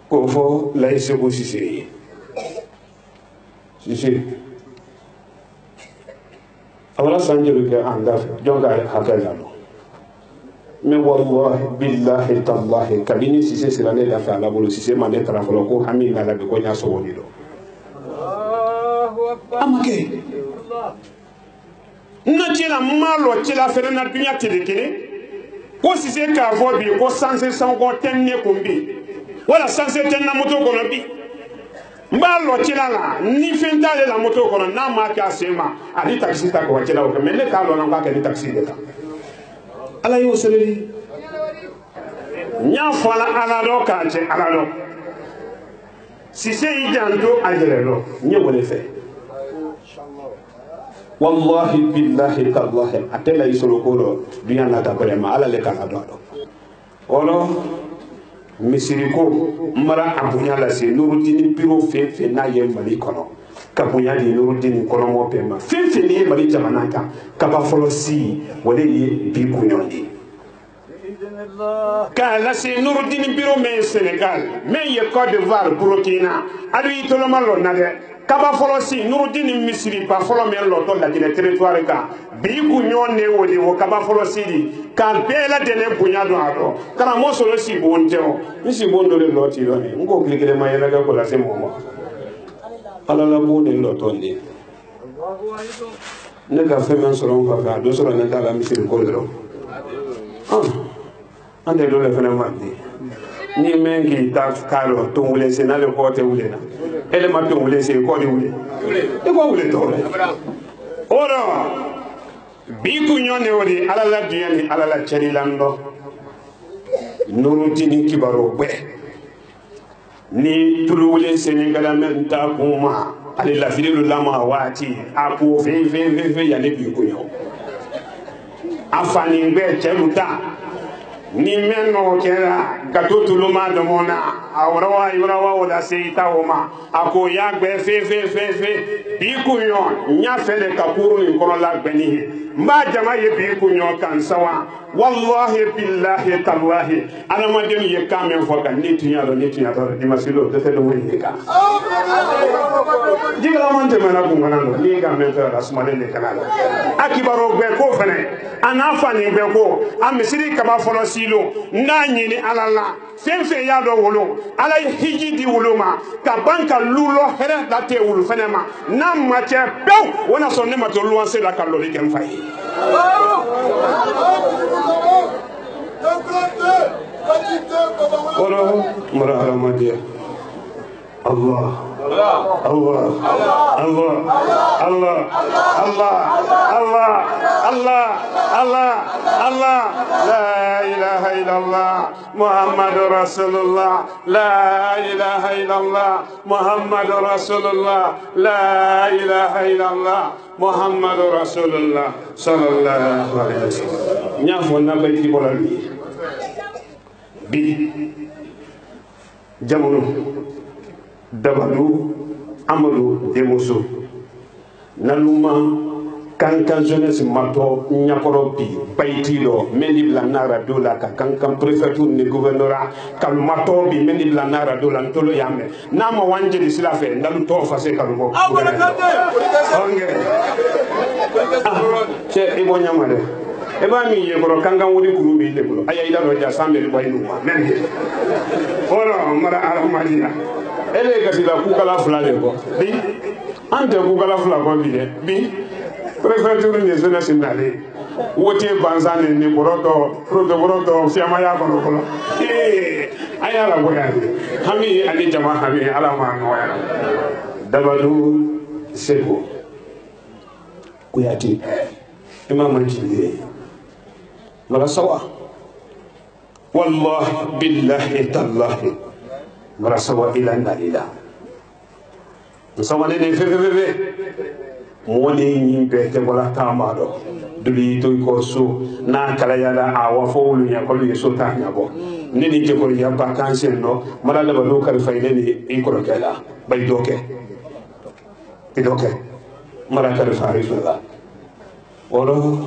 [SPEAKER 1] ko fo la isego sisi awala sanjelu ke anda jonga hakala no me wallahi billahi tallahi kabini sise sirane da fa la bolo sise mane trafolo ko hamina la ko nya so woni do amake na tila malo tila fere na dunya telekene ko sise ka vo bi ko sanse sango tenne ko bi wala sanse tenna moto ko no bi mbalo tila la ni fenta le la moto ko na ma ka sema ali taxi ta ko tila ko menne ka lo na ka ni taxi de ta ala yo seleli nya fala ala do ka je ala do si se ijanto ajere lo nye wole fe wallahi billahi tallahi atela isolo ko do dunya na ta brema ala le kana do olo misiriko mara abunya la se nurudini biro fe fe na ye mali kono kabunya di nurudini kono mo pema fe fe ni mali jamanaka kaba folo si wole ye bi kunyondi ka la se nurudini biro men Sénégal men ye Côte d'Ivoire Burkina adu itolo malo na de kaba folo si nurudini misiri pa folo men lo to la dine territoire ka bi kunyonde wodi wo kaba folo si di kan bela dene bunya do ado kana mo solo si bonjo nsi bondo le loti do ni ngo klikele mayela ga ko la se momo ala la bonde lo to ndi ne ga fe men solo ko ga do solo ne ta la misiri ko do ande do le fena mandi ni mengi ta kalo to wule se na le ko te wule na ele ma to wule se ko di wule e ko wule to ora bi kunyone wodi ala la diyani ala la cheri lando nurutini kibaro gbe ni tulu wule se ni gala men ta kuma ale la filu lama wati apo fe ya ne bi kunyo afani gbe cheruta ni menno kera gato tuluma domona awrawa ibrawa wala seita woma ako ya gbe fe bi kunyo nya fele kapuru ni kono la gbeni mba jama ye bi kunyo kan sawa wallahi billahi tallahi ana ma dem ye kamen fo kan ni tunya do di masilo de do woni ka jigala mon te mena ko ngana ni ga men ta asmane ne kanala akibaro gbe ko fene ana fani gbe ko amisiri kaba folo silo ndani ni alala fenfe ya do wolo ala hiji di woloma ka banka lulo here da te wulu fene ma nam ma che pew wona so ne ma to luanse la kalori kem fay oro mara ramadiya Allah Allah Allah Allah Allah Allah Allah Allah Allah la ilaha illallah Muhammadur Rasulullah la ilaha illallah Muhammadur Rasulullah la ilaha illallah Muhammadur Rasulullah sallallahu alaihi wasallam nyafo na bayti bolali bi jamono Dabadou Amadou Demoso Naluma Kankan jeunesse mato Nyakoro bi Baitido Mendi Blanara Dola Kankan préfecture ni gouvernorat Kalu mato bi Mendi Blanara Dola Ntolo Yame Nama wanje di silafe Ndalu to fase kalu bo Onge Che Ibo Nyamare Eba mi yebro Kankan wudi kurubi lebro Aya ida roja sambe libo inuma Mendi Oro mara aramadina ele ga sila ku kala fulale ko bi ante ku kala fula ko bi préfecture ni zone sinale wote banzane ni boroto fiama ya ko ko aya la boya hami ali jama hami ala ma no ya dabadu sebo kuyati imam al-jili mara sawa wallahi billahi tallahi mara sawa ila nalila sawa ne fe moni nyimbe te wala tamado duli to ko so na kala yala awa fo wulu ya ko yeso ta nyabo ne ni je ko ya vacances no mala la lo kal fayne ni e ko kala bay doke mala kal farisulla oro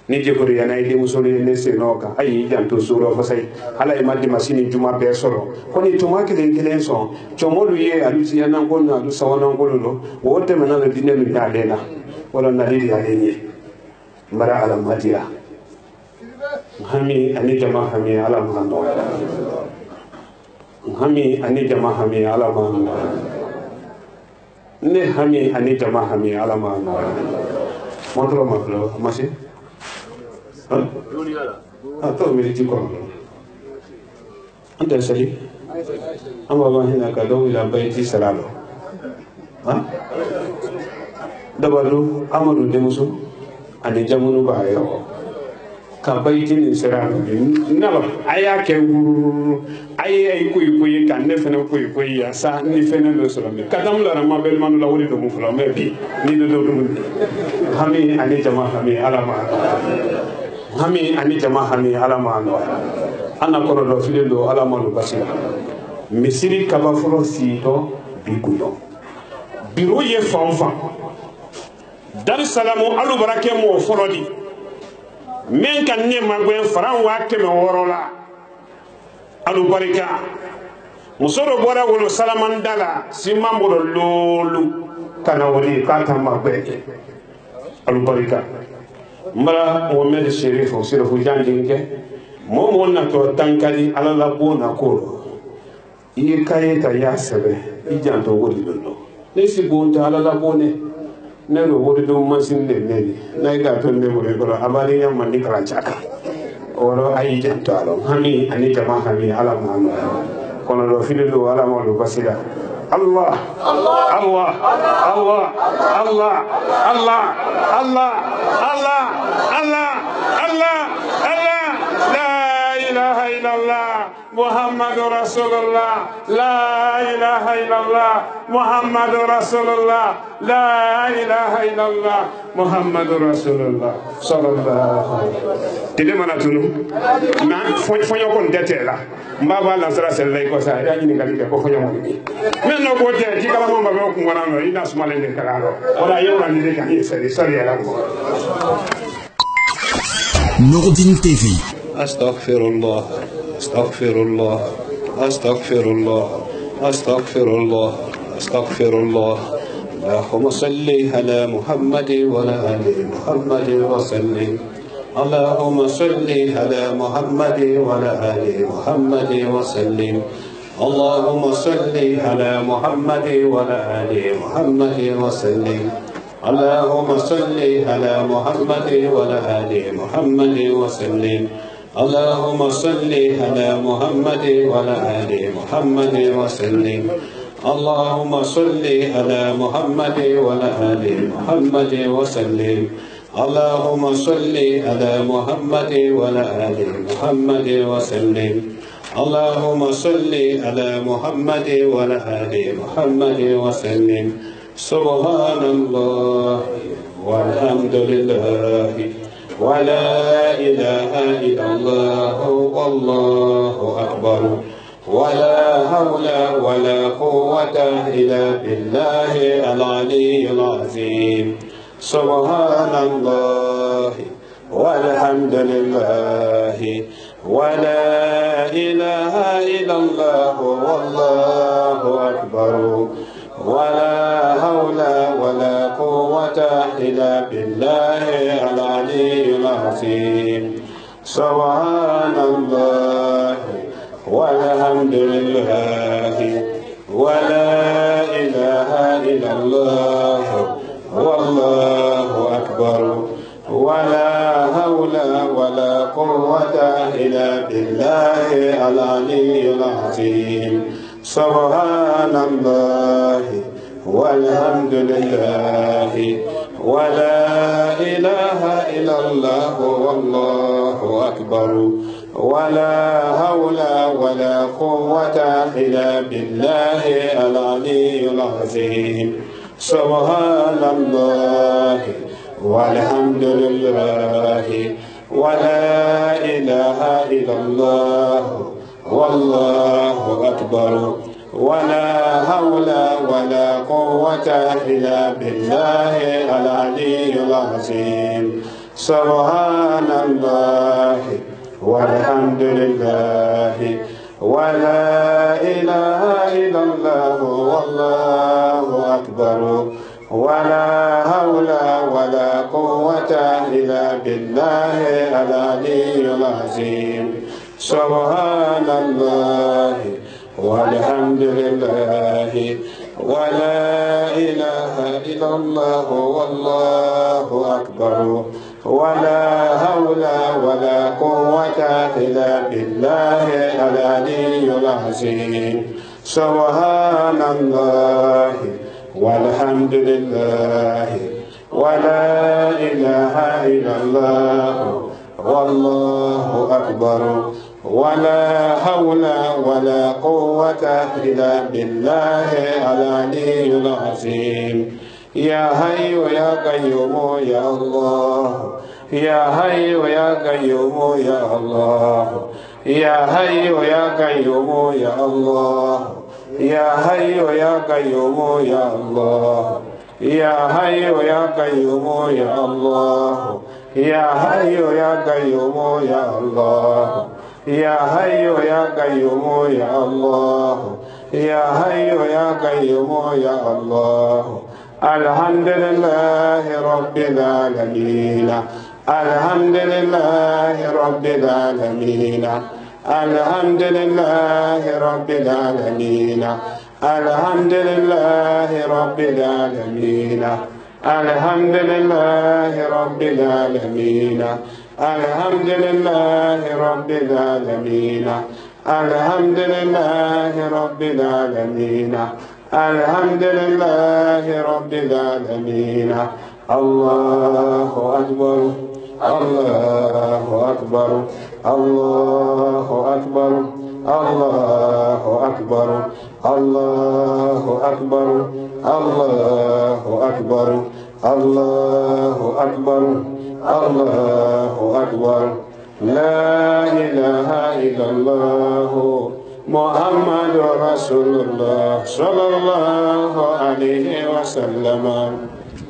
[SPEAKER 1] ni je ko ya na ide musole ne se noka ayi janto suro fa sai hala e madde masini juma be soro ko ni tuma kelen so chomolu ye alusi ya nan gonna alu sawana ngolo wote manana dinelu ya lela wala nalili ya lenye mara ala matiya hami ani jama hami ala mando hami ani jama hami ala mando ne hami ani jama hami ala mando montro maklo masi atau miliki kau anda sali amba bahina kalau ila baiti salalo dabalu amadu demusu ani jamunu bayo ka baiti ni salalo naba aya ke ay kuy kan ne fene kuy ya sa ni fene lo solo me kadam la ma bel man la wori do mu flo me bi ni do hami ani jama hami alama hami ani jama hami alama no ana kono do file do alama no basira misiri kaba furo sito bigudo biro ye fanfa dar salamu alu barake mo forodi men kan ne magwen faran wa keme worola alu barika musoro bora wolo salaman dala simambo lolu kana wori kata magbe alu barika mbala Mohamed Sherif o sirfu janjinke momo na to tankali alala bona ko yi kayeta ya sebe ijanto wodi londo nesi bonta alala bone ne lo wodi do masin ne ne na ida to ne wori ko amani nyam mandi kala chaka oro ayi janto alo hami ani jama hami ala mama kono do filu ala mo do basira Allah Allah Allah Allah Allah Allah Allah Allah Allah Allah Allah la ilaha illallah Muhammadur Rasulullah la ilaha illallah Muhammadur Rasulullah la ilaha illallah Muhammadur Rasulullah sallallahu alaihi wasallam tede manatunu na fonyo kon detela mbaba la sara selle ko sa ya ni ngali ko fonyo mo ni men no ko te ji kala mo mbabe ko ngwana no ina sumale de kala wala yewra ni de kan yesari sari ala ko
[SPEAKER 2] Nourdine TV.
[SPEAKER 1] Astaghfirullah Astaghfirullah Astaghfirullah Astaghfirullah Astaghfirullah اللهم صل على محمد وعلى آل محمد وسلم اللهم صل على محمد وعلى آل محمد وسلم اللهم صل على محمد وعلى آل محمد وسلم اللهم صل على محمد وعلى آل محمد وسلم اللهم صل على محمد وعلى آل محمد وسلم اللهم صل على محمد وعلى آل محمد وسلم اللهم صل على محمد وعلى آل محمد وسلم اللهم صل على محمد وعلى آل محمد وسلم سبحان الله والحمد لله ولا إله إلا الله والله أكبر ولا حول ولا قوة إلا بالله العلي العظيم سبحان الله والحمد لله ولا إله إلا الله والله أكبر ولا حول ولا قوة إلا بالله العلي العظيم سبحان الله والحمد لله ولا إله إلا الله والله أكبر ولا حول ولا قوة إلا بالله العلي العظيم سبحان الله والحمد لله ولا إله إلا الله والله أكبر ولا حول ولا قوة إلا بالله العلي العظيم subhanallah walhamdulillah wala ilaha illallah wallahu akbar ولا حول ولا قوة إلا بالله العلي العظيم سبحان الله والحمد لله ولا إله إلا الله والله أكبر ولا حول ولا قوة إلا بالله العلي العظيم سبحان الله والحمد لله ولا إله إلا الله والله أكبر ولا حول ولا قوة إلا بالله العلي العظيم سبحان الله والحمد لله ولا إله إلا الله والله أكبر ولا حول ولا قوة إلا بالله العلي العظيم يا حي يا قيوم يا الله يا حي يا قيوم يا الله يا حي يا قيوم يا الله يا حي يا قيوم يا الله يا حي يا قيوم يا الله يا حي يا قيوم يا الله يا حي يا قيوم يا الله يا حي يا قيوم يا الله الحمد لله رب العالمين الحمد لله رب العالمين الحمد لله رب العالمين الحمد لله رب العالمين الحمد لله رب العالمين الحمد لله رب العالمين الحمد لله رب العالمين الحمد لله رب العالمين الله أكبر الله أكبر الله أكبر الله أكبر الله أكبر الله أكبر الله أكبر الله أكبر لا إله إلا الله محمد رسول الله صلى الله عليه وسلم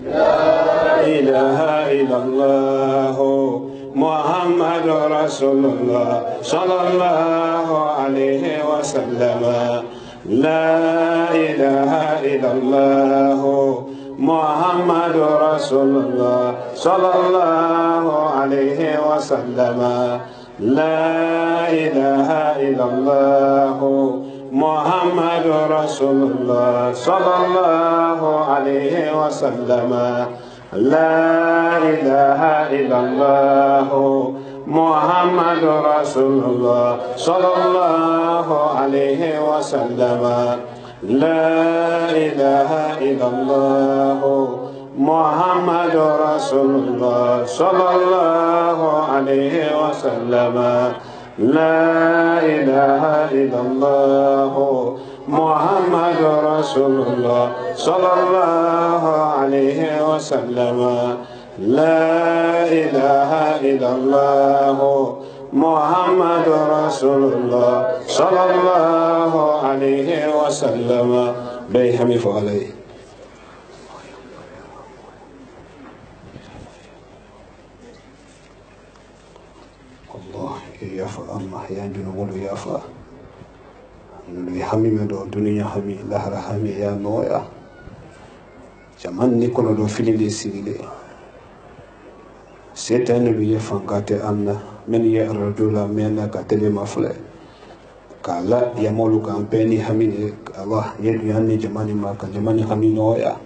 [SPEAKER 1] لا إله إلا الله محمد رسول الله صلى الله عليه وسلم لا إله إلا الله محمد رسول الله صلى الله عليه وسلم لا إله إلا الله محمد رسول الله صلى الله عليه وسلم لا إله إلا الله محمد رسول الله صلى الله عليه وسلم لا إله إلا الله محمد رسول الله صلى الله عليه وسلم لا إله إلا الله محمد رسول الله صلى الله عليه وسلم لا إله إلا الله محمد رسول الله صلى الله عليه وسلم بيهم فعليه الله يافا الله يا جنوب يافا حمي من الدنيا حمي لهر حمي يا نويا جمان نيكولو دو فيلي دي سيري سيتان لي فانكاتي امنا من يا الرجل من كاتلي مفله kala ya molu kampeni hamini Allah yedu yanni jamani maka jamani hamino ya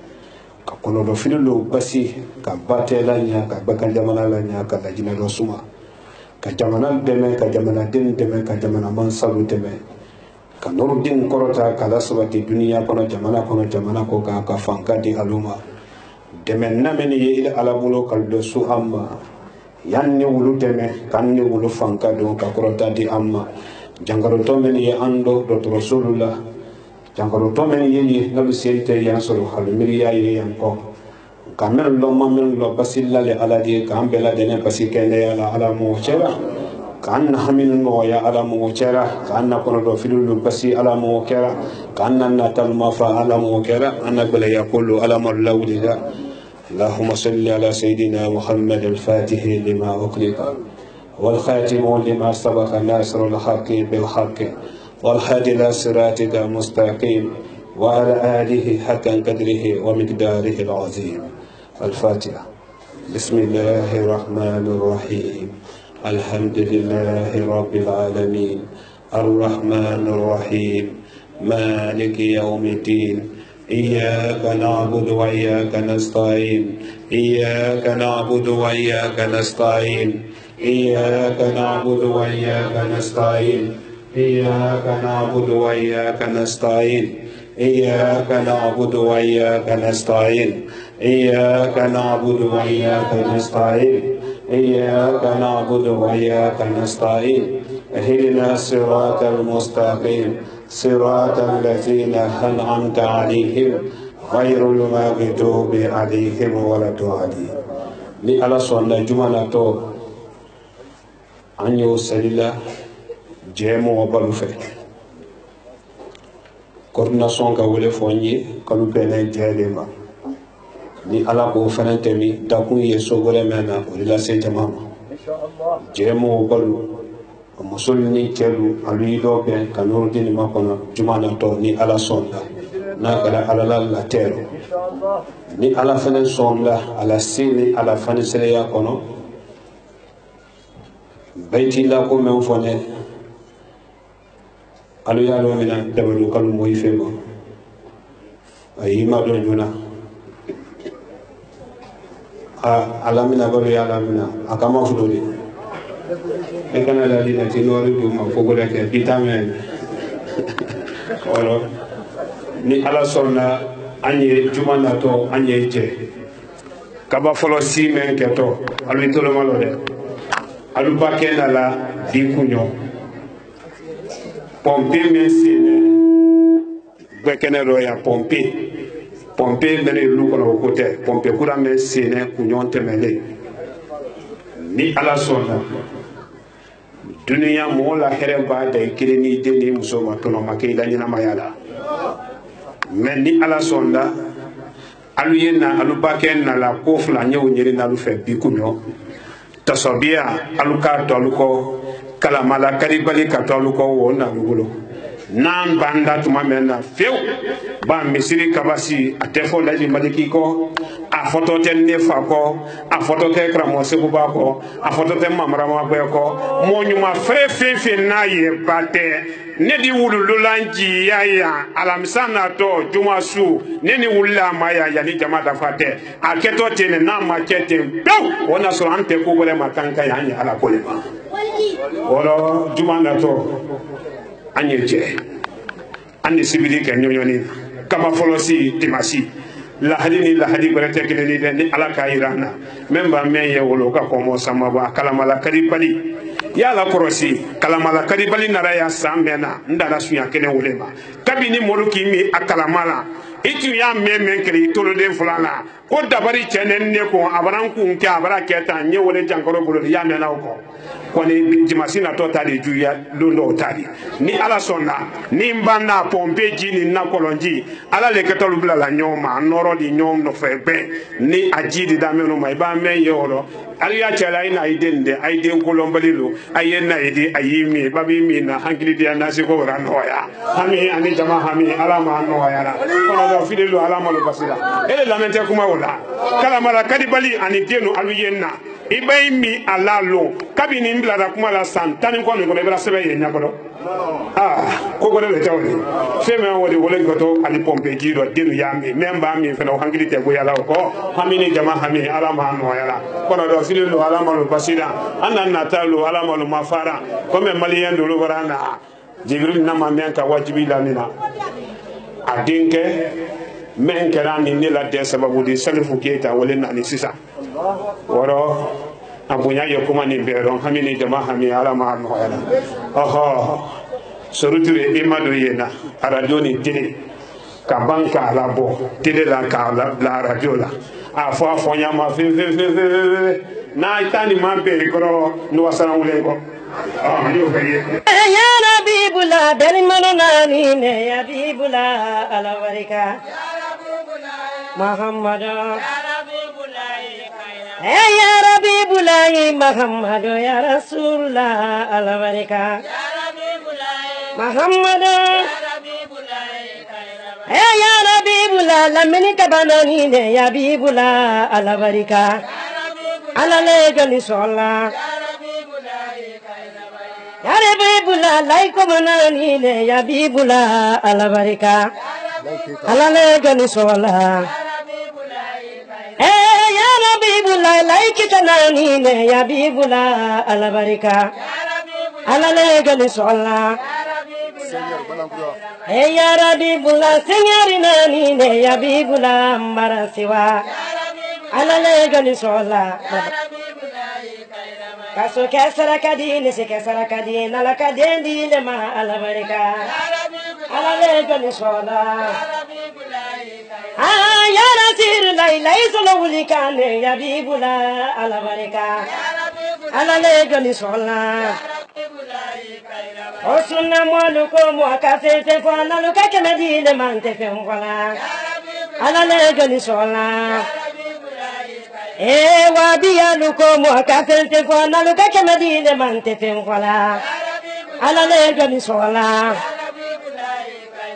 [SPEAKER 1] ka kono do fililo basi ka batela nya ka baka jamana la nya ka la jina do suma ka jamana deme ka jamana din deme ka jamana man salu deme ka noru din korota kala subati dunia kono jamana ko ka fankati aluma deme nameni ye ila alabulo kal do su amma yanni wulu deme kanni wulu fanka do ka korota di amma jangaro to men ye ando do rasulullah jankaro to men yeyi nalu sente yan solo halu miriya ye yan ko kamel lo mamel lo basilla le aladi kambela dene basikende ala ala mo chera kan hamin no ya ala mo chera kan kono do filulu basi ala mo kera kan natal ma fa ala mo kera anabla yaqulu ala mo lawlida اللهم صل على سيدنا محمد الفاتح لما أغلق والخاتم لما سبق ناصر الحق بالحق والهادي إلى صراطك المستقيم وعلى آله حق قدره ومقداره العظيم. الفاتحة. بسم الله الرحمن الرحيم. الحمد لله رب العالمين الرحمن الرحيم مالك يوم الدين إياك نعبد وإياك نستعين إياك نعبد وإياك نستعين إياك نعبد وإياك نستعين إياك نعبد وإياك نستعين إياك نعبد وإياك نستعين إياك نعبد وإياك نستعين إياك نعبد وإياك نستعين اهدنا الصراط المستقيم صراط الذين أنعمت عليهم غير المغضوب عليهم ولا الضالين. ni ala sonna jumana to anyo salila jemo balu fe coordination ka wole fonyi kalu pene jelema ni ala ko fanante mi takun yeso gole mena o la se jamama jemo balu musulni celu aluido be kanurdin makono jumana to ni ala sonda na kala ala la tero ni ala fanen sonda ala sini ala fanisere ya kono bayti la ko men fone alu ya lo mina dabalu kalu moy fego ay ma do juna ala mina balu ya ala mina akama fulori e kana la dina tinori du ma fogola ke vitamin oro ni ala sonna anye jumana to anye je kaba folo si men ke to alu tolo malo de alu bakena la di kunyo pompe men sine bekene ro ya pompe mene lu kono kote pompe kura men sine kunyo temele ni ala sonna dunia mola hereba da kireni deni muso matono makila nyina mayala men ni ala sonda alu yena alu baken na la kofla nyew nyeri na lu fe bikunyo tasobia alu ka to alu ko kala mala karibali ka to alu ko wona ngulo nan banda tuma mena few ba misiri kabasi atefo laji maliki ko a foto ten nefa ko a foto te kramo segu ba ko a foto te mamra ma ko mo nyuma fe na ye bate ne di wulu lulanji yaya alamsana to juma su ne ni wulla maya ya ni jama da fate a keto te ne na ma kete pew wona so ante ko gole makanka ya ni ala kolema wala juma na to anyeje andi sibili ke nyonyoni kama folosi dimasi la hadi berete kene ni ala kairana memba menye wolo ka komo samaba kalamala karibali ya la korosi kalamala karibali nara ya sambena ndara suya kene wolema kabini moluki mi akalamala itu ya meme kri tolo den fulana ko dabari chenen ne ko abaran ku nke abara keta nye wole jankoro bolo ya mena ko kone jimasina to tali juya londo tali ni ala sonna ni mbana pompe jini na kolonji ala le ketolu bla la nyoma noro di nyom no febe ni ajidi da meno mai ba men yoro aliya chala ina idende aiden kolombalilo ayena idi ayimi babi mi na hankili dia nasi ko ranoya hami ani jama hami ala ma noya la kono do fidelu ala ma lo basira ele lamente kuma wala kala mala kadibali ani denu aluyenna ibay mi alalo kabini mbla da kuma la santani ko ngone bela sebe ye nyagodo ko gole le tawni feme wodi wole goto ali pompe jido denu yami memba mi fena hangili te go yala ko hamini jama hami ala ma no yala kono do fililu ala ma lo basira anan natalu ala ma lo mafara ko me maliyen do lo warana jibril na ma men ka wajibi la mina adinke men kerani ni la de sababu di salifu keta wole na ni sisa woro abunya yokuma ni bero hamini jama hami ala ma no yala oho soruture imado yena aradoni tini ka ban k'a labɔ télé la k'a bila radio la a fɔ a fɔ ɲa ma fe n'a ta nin ma bɛn kɔrɔ n'o wasara wele kɔ n'o bɛ ye.
[SPEAKER 8] Ya Rabbi bula bɛni manu naani ne ya bi bula ala barika Muhammadu. Ya Rabbi bula Muhammadu ya Rasulullah ala barika Muhammadu. Ya Rabbi bula lamini kabanani ne ya bi bula ala barika ala le gani sola. Ya Rabbi bula laiko manani ne ya bi bula ala barika ala le gani sola. Ya Rabbi bula laiki tanani ne ya bi bula ala barika ala le gani sola. Ya Rabbi bula senyari nani ne ya bi bula marasiwa ala le gani sola. Kaso kesara kadini se kesara kadini ala kadini le ma ala barika ala le gani sola. Ya Nasir lai solo wulikane ya bi bula ala barika ala le gani sola. Osuna mwaluko mwakase te fwana luka kemedine mante femwala ala le gani sola. Wabia luko mwakase te fwana luka kemedine mante femwala ala le gani sola.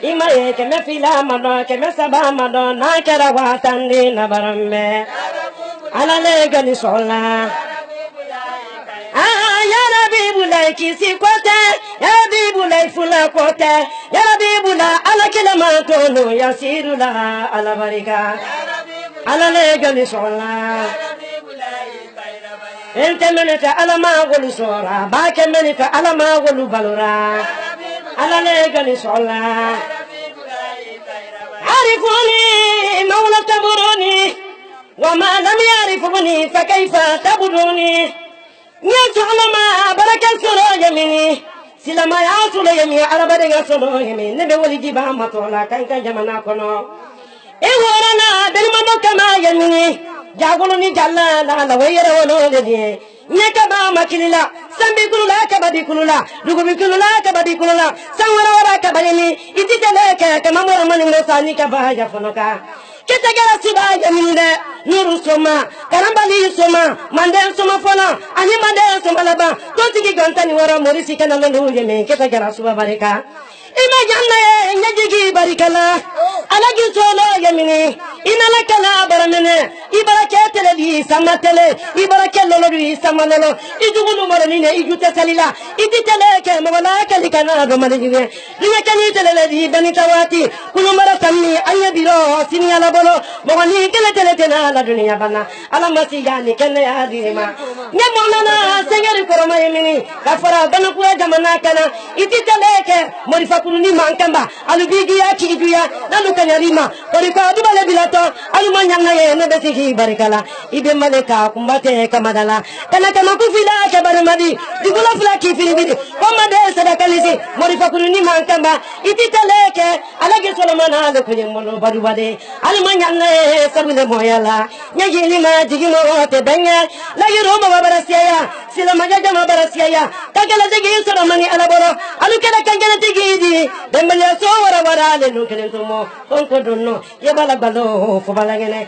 [SPEAKER 8] Ima ye keme fila mado keme saba mado na kera watandi na barambe ala le gani sola. Ya Rabbi bula kisi kote ya Rabbi bula fula kote ya Rabbi bula ala kilama tono ya sirula ala barika ala le gani sola. Ente meneta ala ma golu sora ba ke meneta ala ma golu balura ala le gani sola. Arifuni mawla taburuni wa ma lam yarifuni fa kayfa taburuni. Nyatulama baraka solo yamini silama ya solo yami araba de solo yami nebe wali diba matola kanka jamana kono e worana bel mamo kama yamini jagolo ni jalla la wayere wono de nyaka ba makilila sambi kulula kabadi kulula dugubi kulula kabadi kulula sawara wara kabani ititeleke kama mora mani mosani kabaya fonoka Kitagara siba yaminde nuru soma karambali soma mandel soma fona ani mandel soma laba totigi gantani wara morisi kana lolu yeme kitagara suba barika ima janna nyajigi barikala alagi solo yamini inala kala baramene ibaraketele di samatele ibarakelo di samalolo idugulu moranine ijute salila iditeleke mawala kalikana do malijiwe nyakani telele di banitawati kulumara tammi anyabiro sinyala bolo mogani kele tele tena la dunia bana ala masiyani kene adima nyamona sengeri koroma yemini kafara bana kuya jamana kana ititeleke morifa kununi mankamba alubigi ya kiduya nalu kanyarima korika dubale bilato alumanyanga ye no besiki barikala ibe maleka kumbate kamadala kana kama kufila ke barmadi digula fula kifiribidi komade sadakalisi morifa kununi mankamba ititeleke alage solomana le kunyemono badubade alumanyanga sabule moyala nyajini ma jigimo te benya la yiroma babarasiya sila majaja babarasiya kagala jigi solomani alaboro alukela kangela tigidi dembele so wara le nukelen tumo konko donno yebala balo fo balangene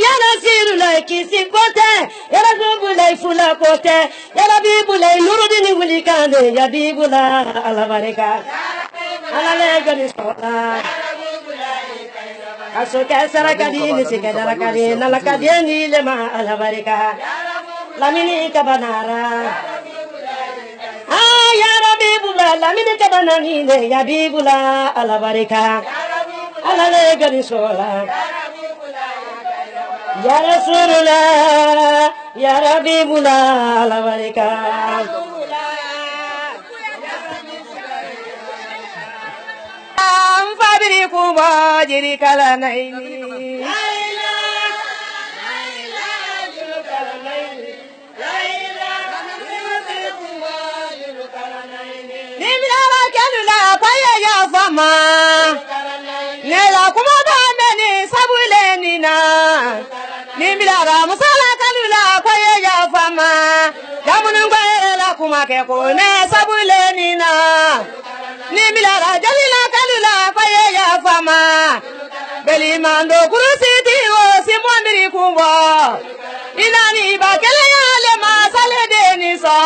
[SPEAKER 8] ya Nasiru la kisi kote ya Rabbi fula kote ya Rabbi bula nurudini wulikane ya bibula ala barika ala le gani sola. Aso kesara kadini sikadara kadini nala kadini lema ala barika lamini kabanara ya Rabbi bula lamini kabanani ne ya bibula ala barika ala le gani sola. Ya Rasulullah ya Rabbi bula ala barika fabiri kuba jiri kala naini nimyala kelula paya ya fama ne ke ko ne sabule ni na ni milara jalila kalula faye ya fama beli mando kurusiti o simwambiri kumbo inani ba kele ya le masale de ni so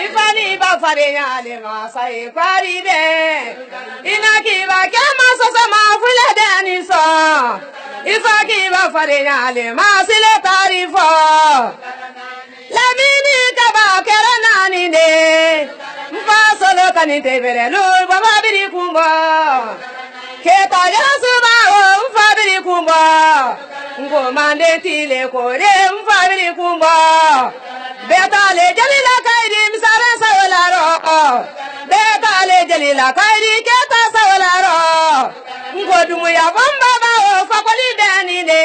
[SPEAKER 8] ifani ba fare ya le masai kwari de inaki ba kema so sama fule de ni so ifaki ba fare ya le masile tarifo lamini kaba kera nani de mfa solo kanite bere lu baba biri kumbo keta yasu ba o mfa biri kumbo ngo mande tile kore mfa biri kumbo beta le jalila kaidi misara sawalaro beta le jalila kaidi keta sawalaro ngo dumu ya bomba ba o fakoli dani de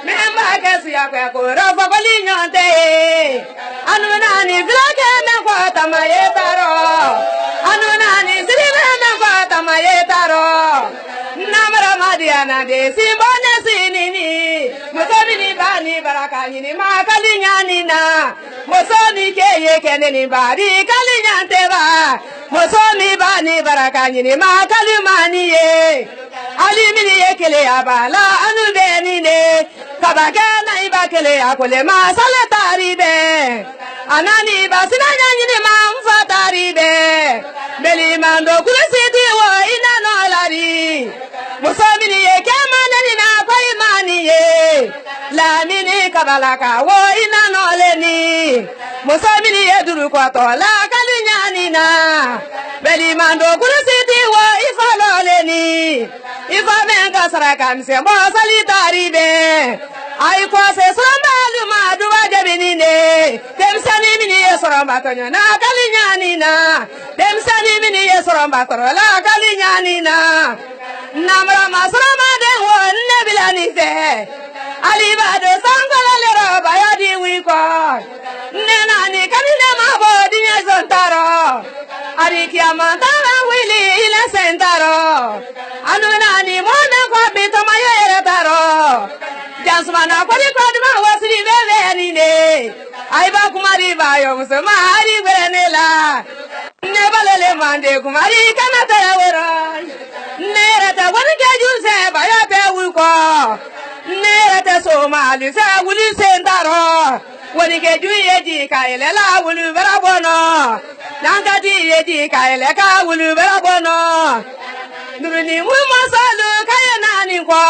[SPEAKER 8] memba kesu ya ko ro fakoli nyonte anu nani flake me ko tamaye taro anu nani siribe me ko tamaye taro namara madiana de simbone sinini musabini bani baraka ni makali nyani na musomi keye keneni bari kali nyante ba musomi bani baraka ni makali mani ye ali mini ye kele abala anu beni ne kabaka na ibakele akole masala taribe anani basina nyani ma mfataribe beli mando kuresiti wo ina no lari musomini ye kemanani na kwa imani ye lamini kabalaka wo ina no leni musomini ye duru kwa tola kalinyani na beli mando kuresiti wo ifalo leni ifamenga saraka msembo salitaribe ay ko se sombalu ma duwa jabinine demsani mini ye soromba tonya na kalinyani na demsani mini ye soromba torola kalinyani na namra masrama de won nebilani fe ali bado sangola le roba yadi wiko nena ni kanile ma bodi nye zontaro ari kiamantara wili ile sentaro anu nani mona ko bito mayere taro jansmana kwali kwadi ma wasiri bebe ni ne aiba kumari bayo musema ari gwenela ne balele mande kumari kana tawera ne rata wani ke juse bayo pe wuko ne rata so mali sa wuli sentaro wani ke juye ji kaile la wulu barabono nanga di ye ji kaile ka wulu barabono nuruni mu masalu kayana ni ko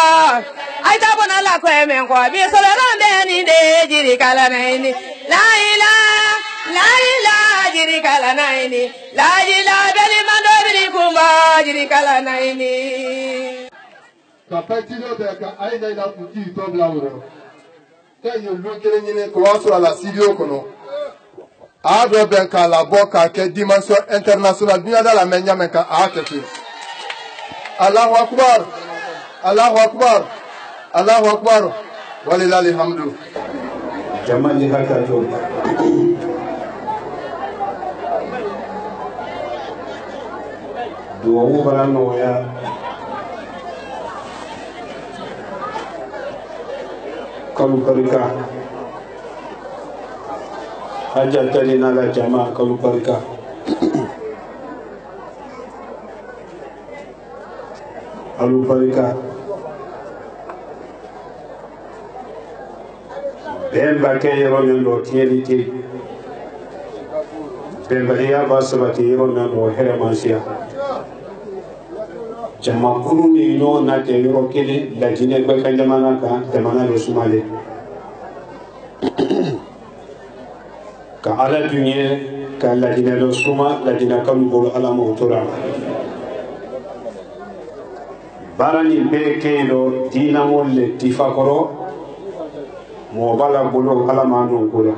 [SPEAKER 8] ai ta bona la ko men ko bi so la rambe ni de jiri kala naini la ila jiri kala naini la ila beli mando biri kumba jiri kala naini
[SPEAKER 9] ka patilo de ka ai na kuti to blawro te yo lo kele ni ko waso ala studio kono a do ben ka la boka ke dimension internationale dunya da la menya men ka a ke Allahu akbar Allahu akbar Allahu akbar walillahi alhamdu
[SPEAKER 1] jamani hata to duwa barano ya kalu karika hajatani na la jamaa kalu karika alu barika bemba ke yoro nyando tieliti bemba ya basabati yoro nyando heramansia jama kunu ni no na te yoro kele la jine ba kanjamana ka temana lo sumale ka ala dunye ka la jine lo suma la jine kam bolo ala mo tora barani be kelo dina molle tifakoro mo bala bolo ala manu kula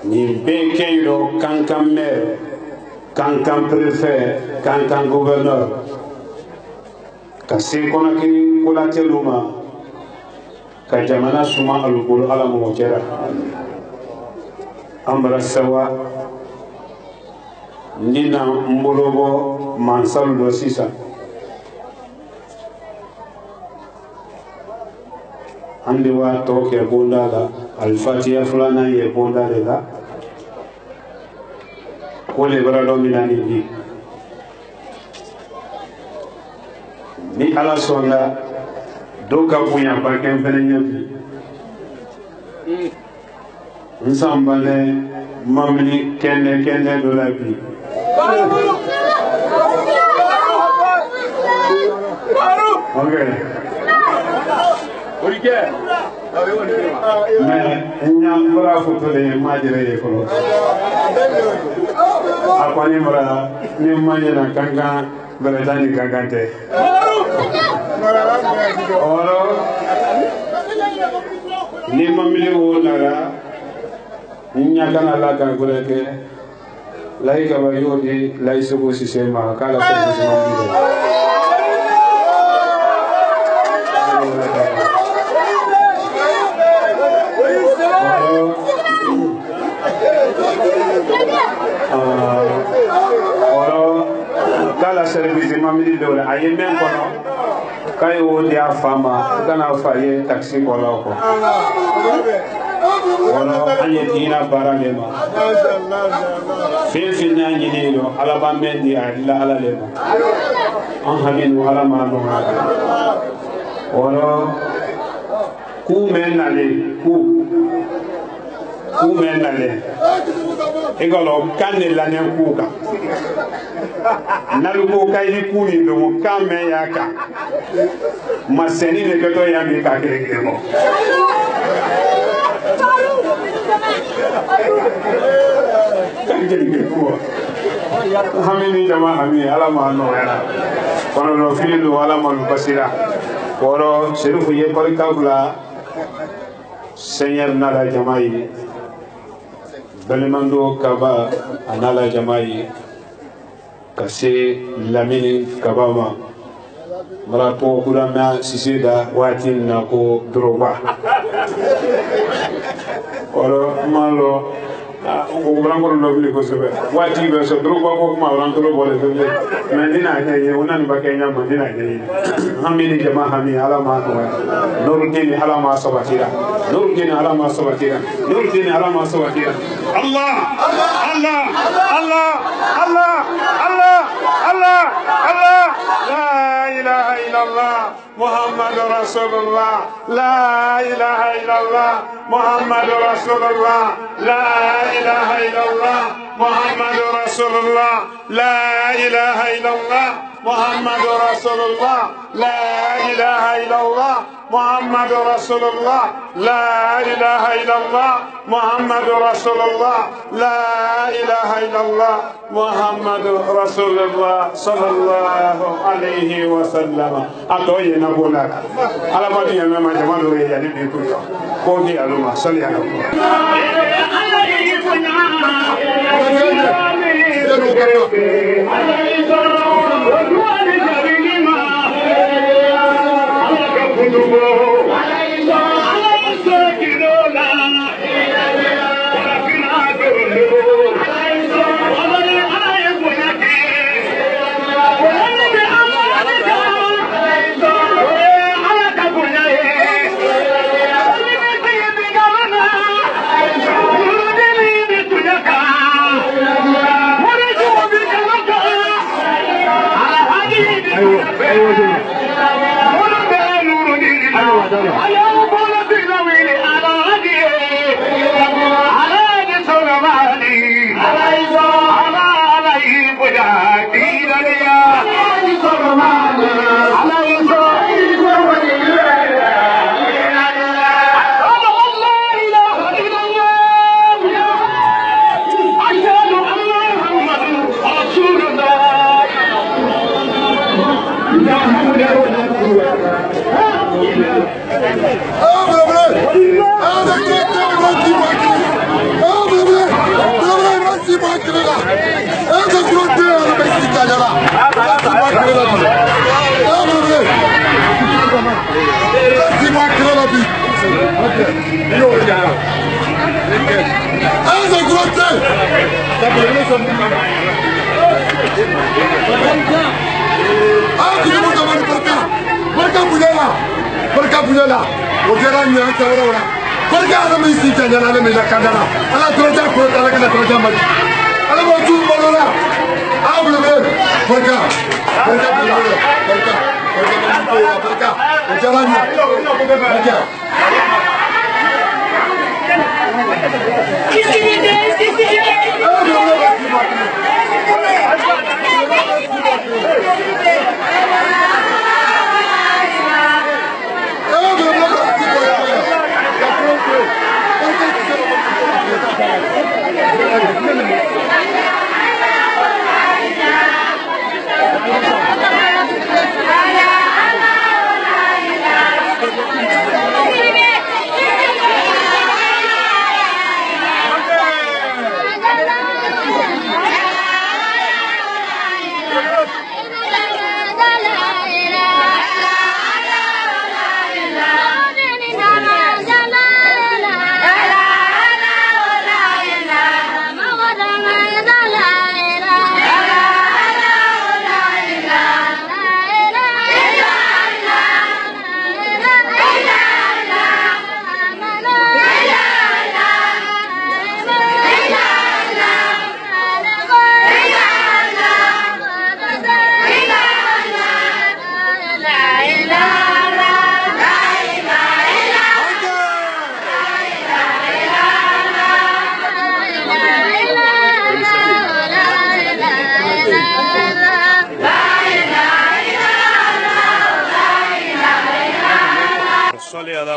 [SPEAKER 1] ni be kelo kankan maire kankan préfet kankan gouverneur ka se kona kini kula teluma ka jamana suma alu bolo ala mo jera ambra sawa nina mbolobo mansalu do sisa andi wa toke bonda la al-fatiha fulana ye bonda la ko le bara do minani bi ni ala sonda do ka bunya ba ken fene nyabi nsambale mamli kende do la bi okay mais nya mura foto de majire ye ko apani mura ni manje na kanga beretani kangante oro ni mamile wo lara nya kana la kan gureke lai ka ba yodi lai sugo sistema kala ko kala service mamili dole aye men kono kay wo dia fama kana faye taxi kono ko wono anye dina baralema fi na nyini do ala ba men dia ila ala lema an hamin wala ma no wono ku men ale ku men ale egalo kanne la ne kuka naluko kayni kuni do mo kamme yaka maseni ne gato yami ka kire mo kanjeli ko hamini jama hami ala ma no yana kono no filu ala ma basira koro serifu ye ko kabla seigneur nala jamai Balemando Kaba Anala Jamai Kase Lamini Kabama Marapo Kurama Sisida Watin Nako Droba Oro Malo Urango Lovely Kosobe Wati verso Droba Koma Ranto Bole Mandina Unan Bakanya Mandina Hamini Jama Hami Alama Nurudin Alama Sabatira Nurudin Alama Sabatira Nurudin Alama Sabatira Allah Allah Allah Allah Allah Allah Allah La ilaha illallah Muhammad Rasulullah La ilaha illallah Muhammad Rasulullah La ilaha illallah Muhammad Rasulullah La ilaha illallah Muhammad Rasulullah La ilaha illallah Muhammad Rasulullah La ilaha illallah Muhammad Rasulullah La ilaha illallah Muhammad Rasulullah sallallahu alaihi wasallam atoye na bola ala ba diya mema jamalo re ya ni ko ko di aluma salli ala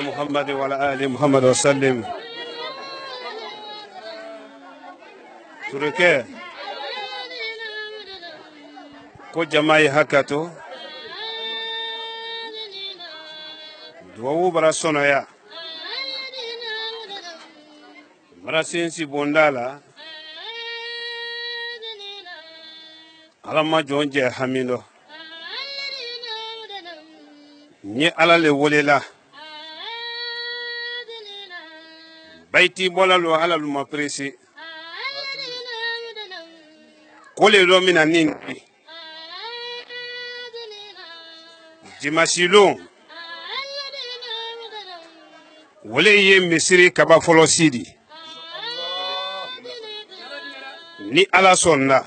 [SPEAKER 1] محمد وعلى آل محمد وسلم. Tureke ko jama'i hakato duwawu bara sonoya bara sensi bondala alama jonje hamido ni alale wolela baiti bolalo alalu mapresi kole romina ningi jimasilo wole ye misiri kaba folo sidi ni ala sonna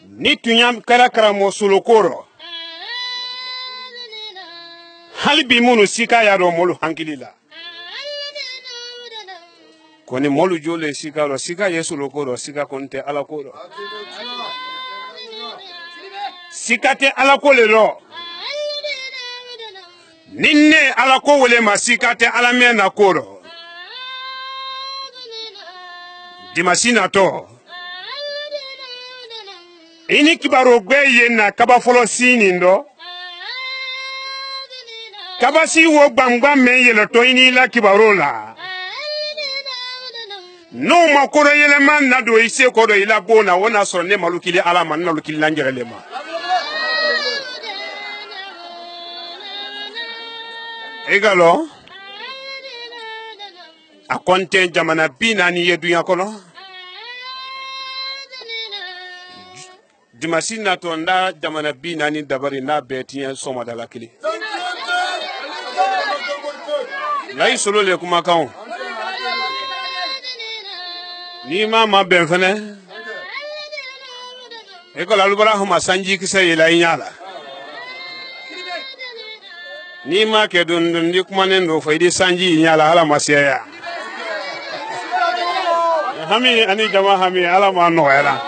[SPEAKER 1] ni tunyam karakara mosulu koro halbi munu sika ya romolu hankilila koni molu jole sika ro sika yesu lokoro sika konte ala koro sika te ala kole ro ninne ala ko wole ma sika te ala me na koro dimasina to ini kibaro gbe ye na kaba folo sini ndo kaba si wo gbangba me yele to ini la kibaro la no makoro yele man na do ise ko do ila bona wona so ne malukili ala man na lukili langerele ma egalo a konten jamana bina ni yedu yakono dimasina to nda jamana bina ni dabari na betien soma dala kili lai solo le kuma kan ni ma benfene ekola lubara huma sanji kise yela inyala ni ma ke dun ni kuma nendo faidi sanji inyala ala masiya hami ani jama hami ala ma noela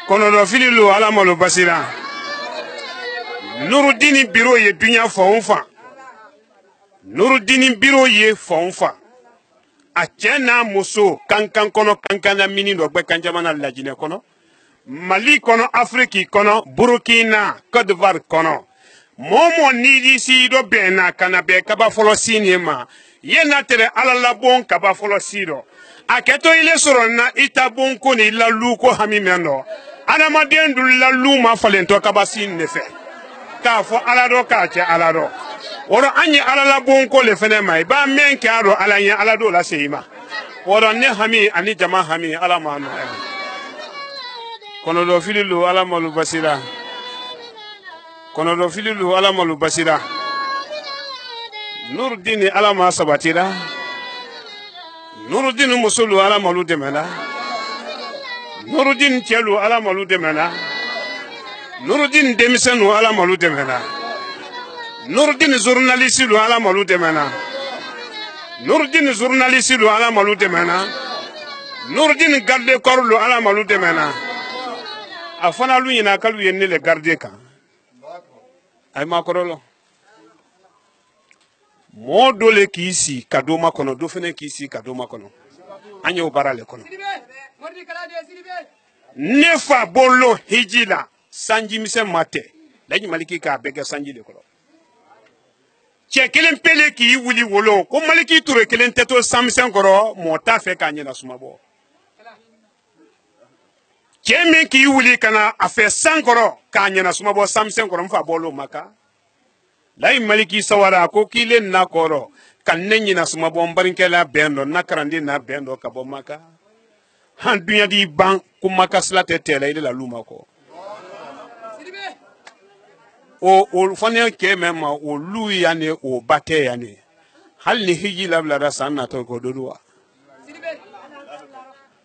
[SPEAKER 1] kono do fililu ala malu basira Nurudini biro ye dunya fonfa Nurudini biro ye fonfa Achena muso kankan kono kankana mini do gbe kanjamana lajine kono Mali kono Afriki kono Burkina Côte d'Ivoire kono Momo nidi si do bena kana be kaba folo sinema yena tere ala la bon kaba folo sido aketo ile soro na itabon ko ni la lu ko hamimendo ana madendu la lu ma falento kaba sin nefe ka fo ala do ka che ala do woro anyi ala la bon ko le fene mai ba men ka do ala nya ala do la seima woro ne hami ani jama hami ala ma no kono do fililu ala malu basira kono do fililu ala malu basira Nurudini ala ma sabatira Nurudin musulu ala malu demena. Nurudin tielu ala malu demena. Nurudin demisenu ala malu demena. Nurudin journaliste lu ala malu demena. Nurudin journaliste lu ala malu demena. Nurudin garde corps lu ala malu demena. Afana lu yina kalu yenne le garde kan. Ay makorolo. Mo dole kisi kadoma kono do fene kisi kadoma kono. Anyo barale kono. Nefa bolo hijila sanji mise mate. Laji maliki ka bega sanji de kono. Che kelen pele ki wuli wolo ko maliki ture kelen teto samsen koro mo ta fe ka nyina sumabo. Che men ki wuli kana afe sankoro ka nyina sumabo samsen koro mfa bolo maka. Lai maliki sawara ko kile na koro kan nyina sumabo mbarinkela bendo na karandi na bendo ka bo maka. Han dunya di ban ko maka slate tele ile la luma ko. O fane ke mema o lu yani o bate yani hal ni hiji labla da sanna to ko doduwa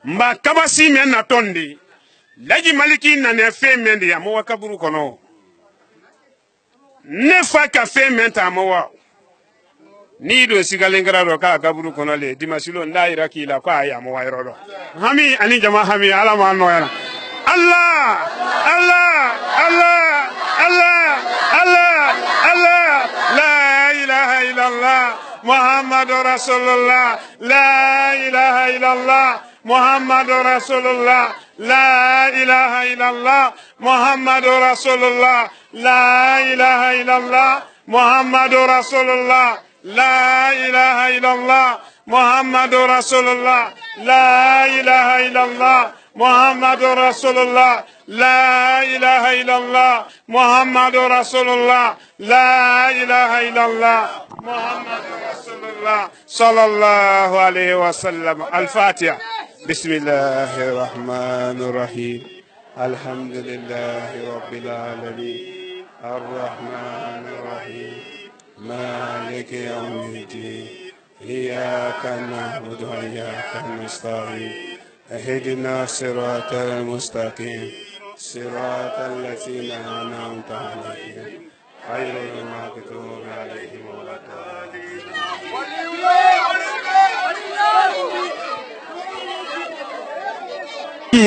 [SPEAKER 1] mba kabasi men na tondi laji maliki na ne fe men ya mo wakaburu kono ne fa ka fe men ta mo wa ni do sigalengara ro ka kaburu kono le dimasilo nda iraki la kwa ya mo wa ro hami ani jama hami ala ma no yana Allah Allah Allah Allah Allah Allah la ilaha illallah Muhammadur Rasulullah la ilaha illallah Muhammadur Rasulullah la ilaha illallah Muhammadur Rasulullah la ilaha illallah Muhammadur Rasulullah la ilaha illallah Muhammadur Rasulullah la ilaha illallah Muhammadur Rasulullah la ilaha illallah Muhammadur Rasulullah la ilaha illallah Muhammadur Rasulullah sallallahu alayhi wa sallam. Al-Fatiha. Bismillahir Rahmanir Rahim. Alhamdulillahi Rabbil Alamin. Ar-Rahmanir Rahim. Maliki Yawmiddin. Iyyaka na'budu wa iyyaka nasta'in. اهدنا الصراط المستقيم صراط الذين أنعمت عليهم غير المغضوب عليهم ولا الضالين.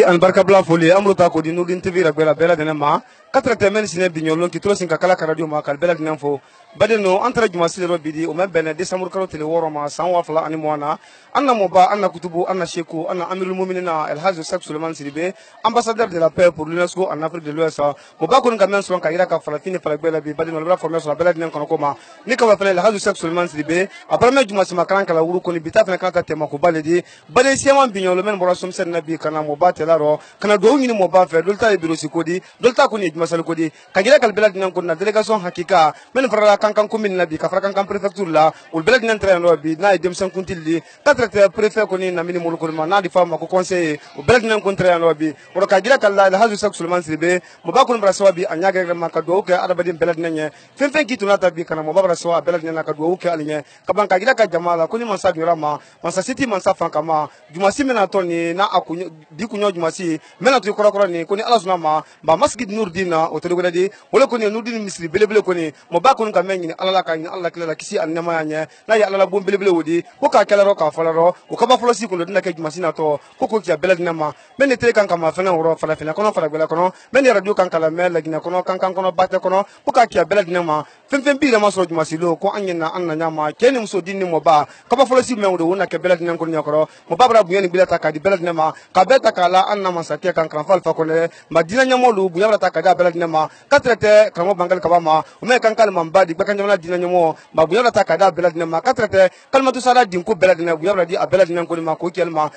[SPEAKER 3] An barka bla foli amro ta ko di nurdin tv ra bela dena ma 4 men sine bignolo ki tro sin kala radio ma kal bela dina fo badeno entre juma sile robidi o men ben décembre karo tele woro ma san wa fala ani mona anna moba anna kutubu anna sheku anna amirul mu'minina el hajj sak Suleiman Sidibe ambassadeur de la paix pour l'UNESCO en Afrique de l'Ouest moba ko ngamen so ka ira ka fala fini fala bela bi badeno la formation bela dina kono ko ma ni ka fala el hajj sak Suleiman Sidibe après me juma sima kan kala wuru ko ni bita fana kan tema ko baledi bade siaman bignolo men bora som sen nabi kana moba telaro kana do ngini moba fe dolta e biro sikodi dolta ko ni masal kodi kagira kal belad nan ko na delegation hakika men fara kankan commune nabi ka fara kankan prefecture la ul belad nan train no bi na dem san kuntilli katra prefet ko ni na mini mul ko ma na di fama ko conseiller ul belad nan ko train no bi woro kagira kal la haju sak Suleiman Sidibe mo ba ko mbra sawabi anyaga ma ka do ke adaba dim belad nan fen fen kitu na ta bi kana mo ba bra sawa belad nan ka do ke alinya ka ban kagira ka jamala ko ni man sa durama man sa city man sa fanka ma jumasi mena toni na akunyo di kunyo jumasi mena to ko ni ko ni ala sunama ba masjid nurdina o to gona di wala ko ni nurdin misri belebele ko ni mo ba ko ka men ni ala ka ni ala kila kisi annama nya na ya ala bom belebele wodi ko ka kala ro ka fala ro ko ka ba folo si ko dina ke jumasi na to ko ki belad na ma men te kan ka ma fana woro fala fina kono fala bela kono men ya radio kan kala mel gina kono kan kono bate kono ko ka ki belad na ma fen bi na ma so jumasi lo ko anyina anna nya ma keni muso dinni mo ba ka ba folo si men wodo wona ke belad na ko nya ko mo ba bra bu yani bilata ka di belad na ma ka beta kala anna ma sa ke kan kan fal fa ko le madina nya mo lu bu ya ta ka da belad na ma katrete kamo bangal kabama o me kan kalma mbadi ba kan jamana dina nya mo ba bu ya ta ka da belad na ma katrete kalmatu sala din ko belad na bu ya di a belad na ko ma ko kelma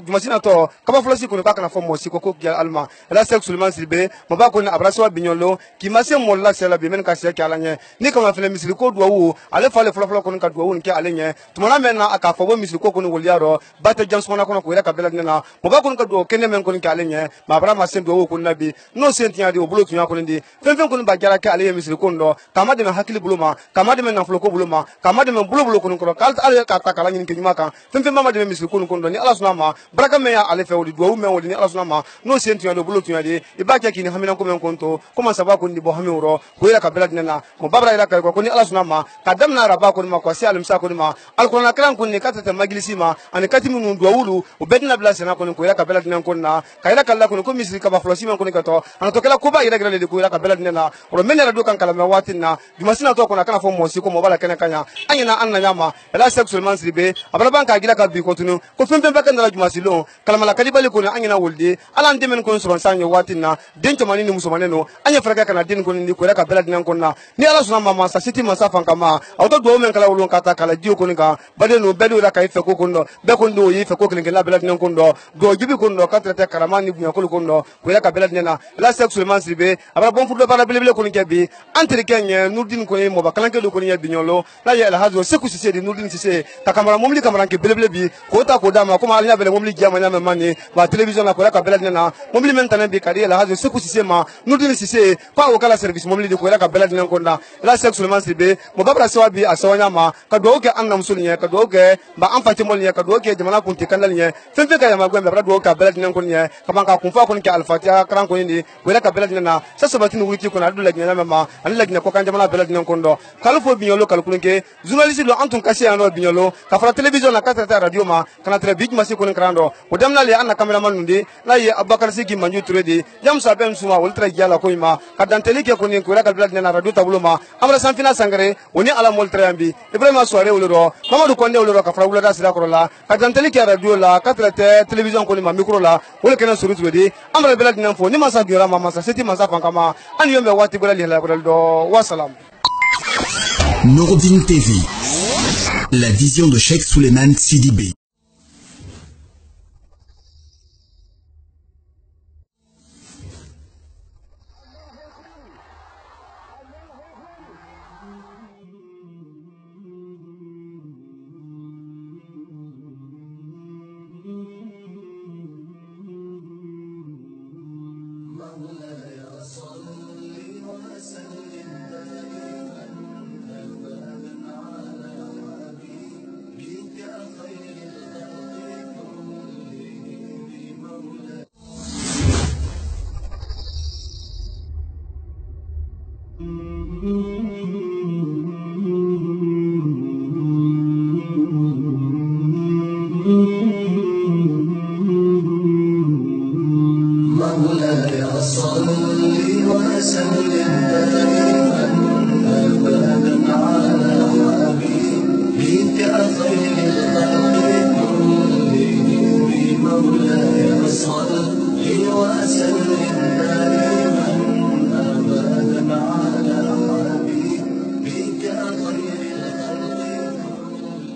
[SPEAKER 3] jumasina to ka ba folo si ko ka kana fo mo si ko ya alma la sek Suleiman Sidibe mo ba ko na abraso binyolo ki ma se mo la sela bi men ka se ka la nye ni ka ma fele misiri ko do wu ale fale folo ko ka do wu nke ale nye tumana men na aka fo bo misiri ko no woliaro bata jams mona ko ira ka belad na mo ba ko ka do kene men ko nke ale nye ma bra ma se do wu ko na bi no sentia di bolo tunya ko ndi fen fen ko ba jara ka ale ye misiri ko ndo kama de hakili bolo ma kama de nafolo ko bolo ma kama de bolo ko ko kal ale ka ta kala nyin ke nyuma kan fen fen mama de misiri ko ndo ni ala suna ma baraka me ya ale fe wodi do me wodi ni ala suna ma no sen tunya do bolo tunya de iba ke kini hamina ko men konto kuma saba ko ndi bo hamiro ko ila ka bela dinna mo babra ila ka ko ni ala suna ma kadam na raba ko ma ko si alim sa ko ma alquran kalan ko ni katata majlisi ma an katimu ndu wulu o bedna bla sena ko ila ka bela dinna ko na ka ila kala ko misiri ka ba flosi man ko ni ka to an to kala ko ba ila grele ko ila ka bela dinna ro men ra do kan kala me watina jumasina to ko na kana fo mo si ko mo bala kana kanya anyina anna nyama ela sexuellement sribe abala banka gila ka bi kontinu ko fembe be kan la jumasilo kala mala kadi bali ko na anyina wolde ala ndemen ko so sanyo watina den to manini musumane no anya fraka kana den ko ni ko ila ka bela dinna ko na ni ala suna mama sa siti masa fankama auto do men kala wolon kata kala dio ko ni ka bade no bedo la ka ife ko ndo be ko ndo yi fe ko kelen la bela dinna ko ndo do jibi ko ndo ka trete karamani bunya ko ndo ko ila ka bela dinna ela sexuellement sribe abala bon fudo bala bele ko ni kebi entre kenye nurdin ko mo ba kalanke do ko ni binyolo la ya la hazo seku sise di nurdin sise ta kamera momli kamera ke bele bi ko ta ko dama ko ma alnya bele momli jama nya mani ba television la ko la ka bela dinna momli men tanen bi kadi la hazo seku sise ma nurdin sise pa o kala service momli di ko la ka bela dinna ko na la sexuellement sribe mo babra sawa bi asawanya ma ka do ke annam sulnya ka do ke ba an fati molnya ka do ke jamana kunti kanal nya femfe ka ya ma gwembe do ka bela dinna ko nya ka ban ka kun fa ko ke alfatiha kran ko ni ko la ka bela dinna sa sabatini wuti ko na do la nya ma an la nya ko kan jamana bela dinna ko ndo kala fo binyolo kala kulunke journaliste lo antun kasi an lo binyolo ka fara television na kata radio ma kana tre big masi ko ni krando o damna le an cameraman nundi la ye abakar sigi manju turedi jam sa ben suma wol tre jala ko ima ka danteli ke ko ni ko la ka bela dinna radio tabulo ma amra sanfina sangare woni ala mol tre ambi ibrahima soare woloro mamadou konde woloro ka fara wula da sira ko la ka danteli ke radio la ka tre television ko ni ma micro la wol kena suru turedi amra bela dinna fo ni masa biora ma masa seti masa fankama an yombe wati bela la ko do wassalam.
[SPEAKER 2] Nourdine TV, la vision de Cheikh Souleymane Sidibé.
[SPEAKER 10] مولاي صل وسلم